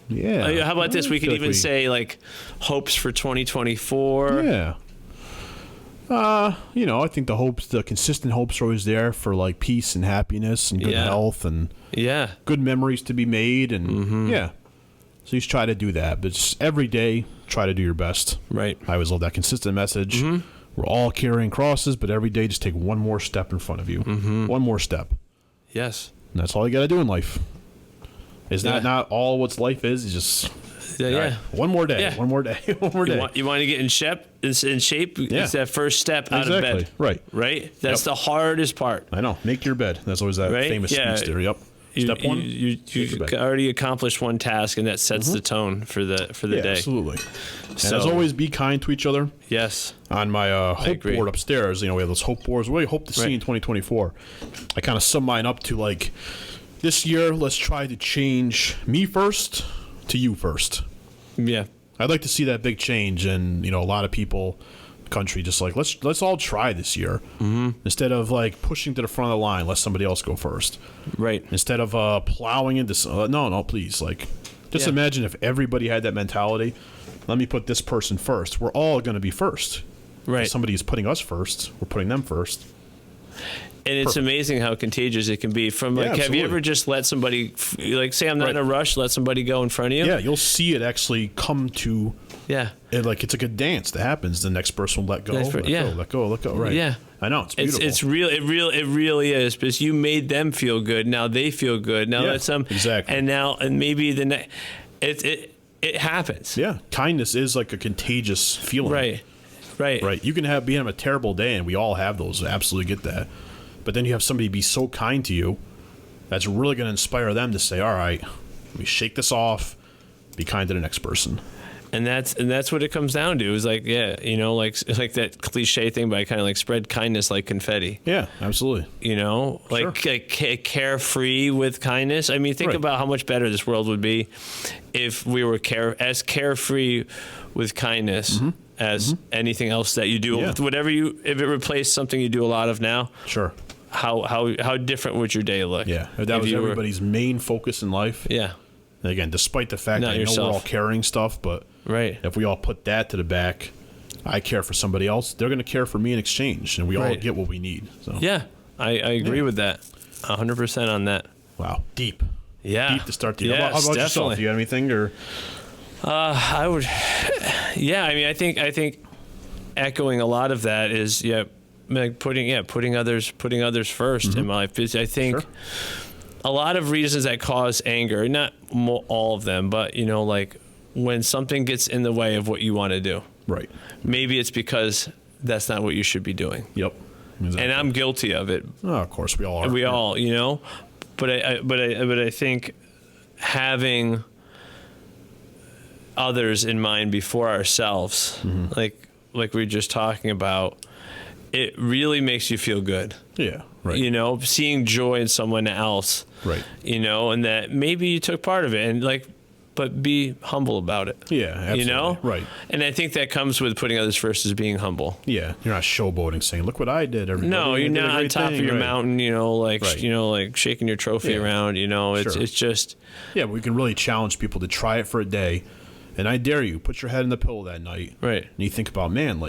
about this? We could even say like hopes for 2024. Yeah. I think the consistent hopes are always there for like peace and happiness and good health and good memories to be made and so you just try to do that, but just every day try to do your best. Right. I always love that consistent message. We're all carrying crosses, but every day just take one more step in front of you. One more step. Yes. And that's all you got to do in life. Is that not all what's life is? It's just right, one more day. One more day. One more day. You want to get in shape? It's that first step out of bed. Right. That's the hardest part. I know. Make your bed. That's always that famous speech there. Yep. Step one. You already accomplished one task, and that sets the tone for the day. Absolutely. So, and as always, be kind to each other. Yes. On my hope board upstairs, we have those hope boards. What do you hope to see in 2024? I kind of sum mine up to like, this year, let's try to change me first to you first. Yeah. I'd like to see that big change, and a lot of people, country, just like let's all try this year instead of like pushing to the front of the line. Let somebody else go first. Right. Instead of plowing into no, please, like just imagine if everybody had that mentality. Let me put this person first. We're all going to be first. Right. If somebody is putting us first, we're putting them first. And it's amazing how contagious it can be. From like, have you ever just let somebody, like, say I'm not in a rush, let somebody go in front of you? Yeah, you'll see it actually come to. Yeah. It's like a dance that happens. The next person will let go. Let go. Right. Yeah. I know, it's beautiful. It's real. It really is, because you made them feel good. Now they feel good. Now that's exactly. And maybe the next. It happens. Yeah. Kindness is like a contagious feeling. Right. You can be having a terrible day, and we all have those. I absolutely get that. But then you have somebody be so kind to you, that's really going to inspire them to say, all right, let me shake this off, be kind to the next person. And that's what it comes down to, is like, like that cliche thing, but I kind of like spread kindness like confetti. Yeah, absolutely. Like carefree with kindness. I mean, think about how much better this world would be if we were as carefree with kindness as anything else that you do. Yeah. If it replaced something you do a lot of now. Sure. How different would your day look? Yeah, if that was everybody's main focus in life. Yeah. And again, despite the fact that I know we're all carrying stuff, but if we all put that to the back, I care for somebody else, they're going to care for me in exchange, and we all get what we need. So. Yeah, I agree with that, 100% on that. Wow, deep. Yeah. Deep to start the year. How about yourself? You got anything? Or I would. Yeah, I mean, I think echoing a lot of that is like putting others first in my life. I think a lot of reasons that cause anger, not all of them, but like when something gets in the way of what you want to do. Right. Maybe it's because that's not what you should be doing. Yep. Exactly. And I'm guilty of it. Oh, of course, we all are. We all, but I think having others in mind before ourselves, like we were just talking about, it really makes you feel good. Yeah. Right. Seeing joy in someone else. Right. And that maybe you took part of it, and but be humble about it. Yeah, absolutely. Right. And I think that comes with putting others first, is being humble. Yeah. You're not showboating, saying, look what I did. Everybody. No, you're not on top of your mountain, like shaking your trophy around, it's just. Yeah, but we can really challenge people to try it for a day. And I dare you, put your head in the pillow that night. Right. And you think about, man,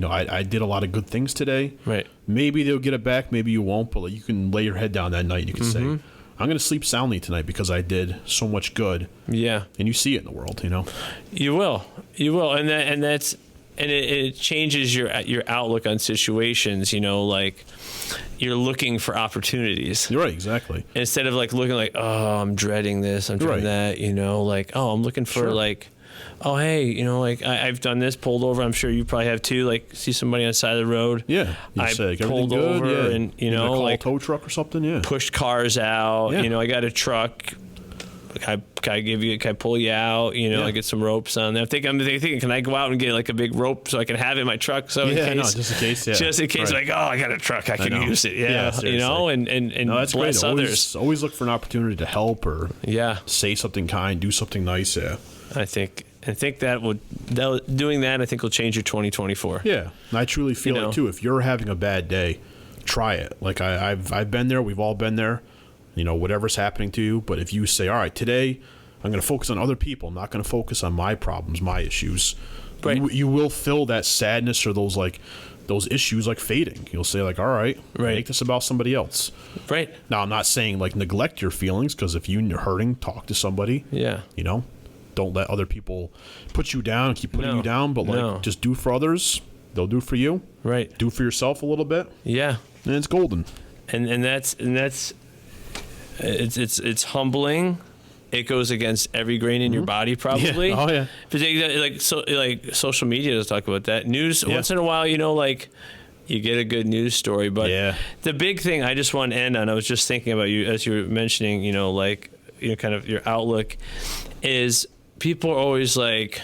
I did a lot of good things today. Right. Maybe they'll get it back. Maybe you won't. But you can lay your head down that night and you can say, I'm going to sleep soundly tonight because I did so much good. Yeah. And you see it in the world, You will. And it changes your outlook on situations, like you're looking for opportunities. You're right, exactly. Instead of like looking like, oh, I'm dreading this, I'm dreading that, like, oh, I'm looking for like, oh, hey, like I've done this, pulled over. I'm sure you probably have too. Like, see somebody on the side of the road. Yeah. I say, pulled over and, call like a tow truck or something. Yeah. Pushed cars out. Yeah. I got a truck. Can I pull you out? I get some ropes on there. I'm thinking, can I go out and get like a big rope so I can have it in my truck? So just in case. Yeah. Just in case, like, oh, I got a truck, I can use it. Yeah, and that's bless great. others. Always look for an opportunity to help or say something kind, do something nice. Yeah. I think doing that I think will change your 2024. Yeah, and I truly feel it too. If you're having a bad day, try it. Like I've been there. We've all been there. Whatever's happening to you. But if you say, all right, today I'm going to focus on other people. I'm not going to focus on my problems, my issues. Right. You will feel that sadness or those issues like fading. You'll say like, all right, make this about somebody else. Right. Now, I'm not saying like neglect your feelings, because if you're hurting, talk to somebody. Yeah. Don't let other people put you down and keep putting you down. But just do for others. They'll do for you. Right. Do for yourself a little bit. Yeah. And it's golden. And that's it's humbling. It goes against every grain in your body, probably. Yeah. Oh yeah. Like social media does talk about that. News once in a while, like you get a good news story, but the big thing I just want to end on. I was just thinking about you as you were mentioning, kind of your outlook is people are always like,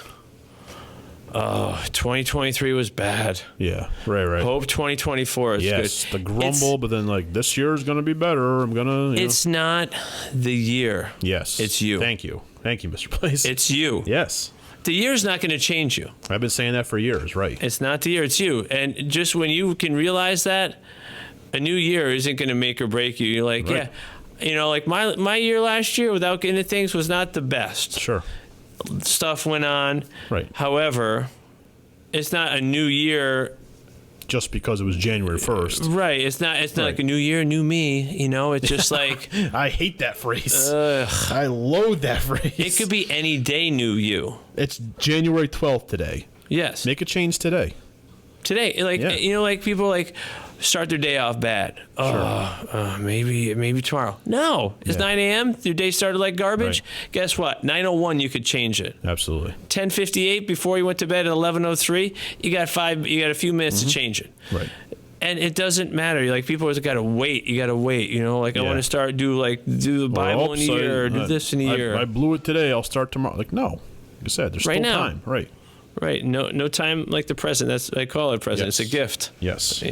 oh, 2023 was bad. Yeah, right. Hope 2024 is good. Yes, the grumble, but then like this year is going to be better. I'm going to. It's not the year. Yes, it's you. Thank you, Mr. Place. It's you. Yes. The year's not going to change you. I've been saying that for years, right? It's not the year, it's you. And just when you can realize that, a new year isn't going to make or break you. You're like, like my year last year without getting into things was not the best. Sure. Stuff went on. Right. However, it's not a new year just because it was January 1st. Right. It's not like a new year, new me. It's just like I hate that phrase. I loathe that phrase. It could be any day new you. It's January 12th today. Yes. Make a change today. Today, like people like start their day off bad. Oh, maybe tomorrow. No, it's 9 a.m. Your day started like garbage. Right. Guess what? 9:01, you could change it. Absolutely. 10:58 before you went to bed at 11:03. You got a few minutes to change it. Right. And it doesn't matter. Like people always got to wait. You got to wait. Like I want to start do the Bible in a year or do this in a year. I blew it today. I'll start tomorrow. Like no, like I said, there's still time. Right. Right. No time like the present. I call it present. Yes. It's a gift. Yes.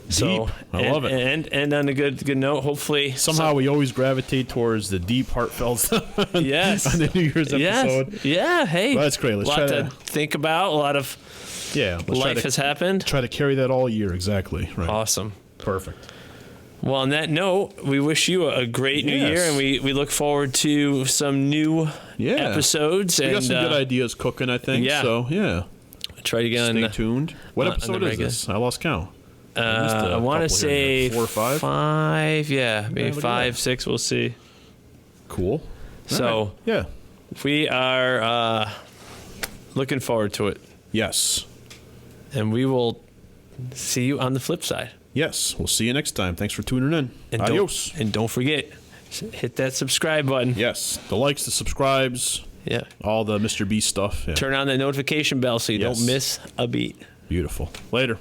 So deep. I love it. And on a good note, hopefully somehow we always gravitate towards the deep, heartfelt stuff. Yes. On the New Year's episode. Yes. Yeah. Hey. Well, that's great. Let's try to think about. A lot of life has happened. Try to carry that all year. Exactly. Right. Awesome. Perfect. Well, on that note, we wish you a great new year, and we look forward to some new episodes. We got some good ideas cooking, I think. Yeah. So, Try to get Stay tuned. What episode is this? I lost count. I want to say 4 or 5? 5, maybe 5, 6, we'll see. Cool. So, we are looking forward to it. Yes. And we will see you on the flip side. Yes, we'll see you next time. Thanks for tuning in. And Adios. Don't forget, hit that subscribe button. Yes, the likes, the subscribes. Yeah. All the Mr. Beast stuff. Yeah. Turn on the notification bell so you don't miss a beat. Beautiful. Later.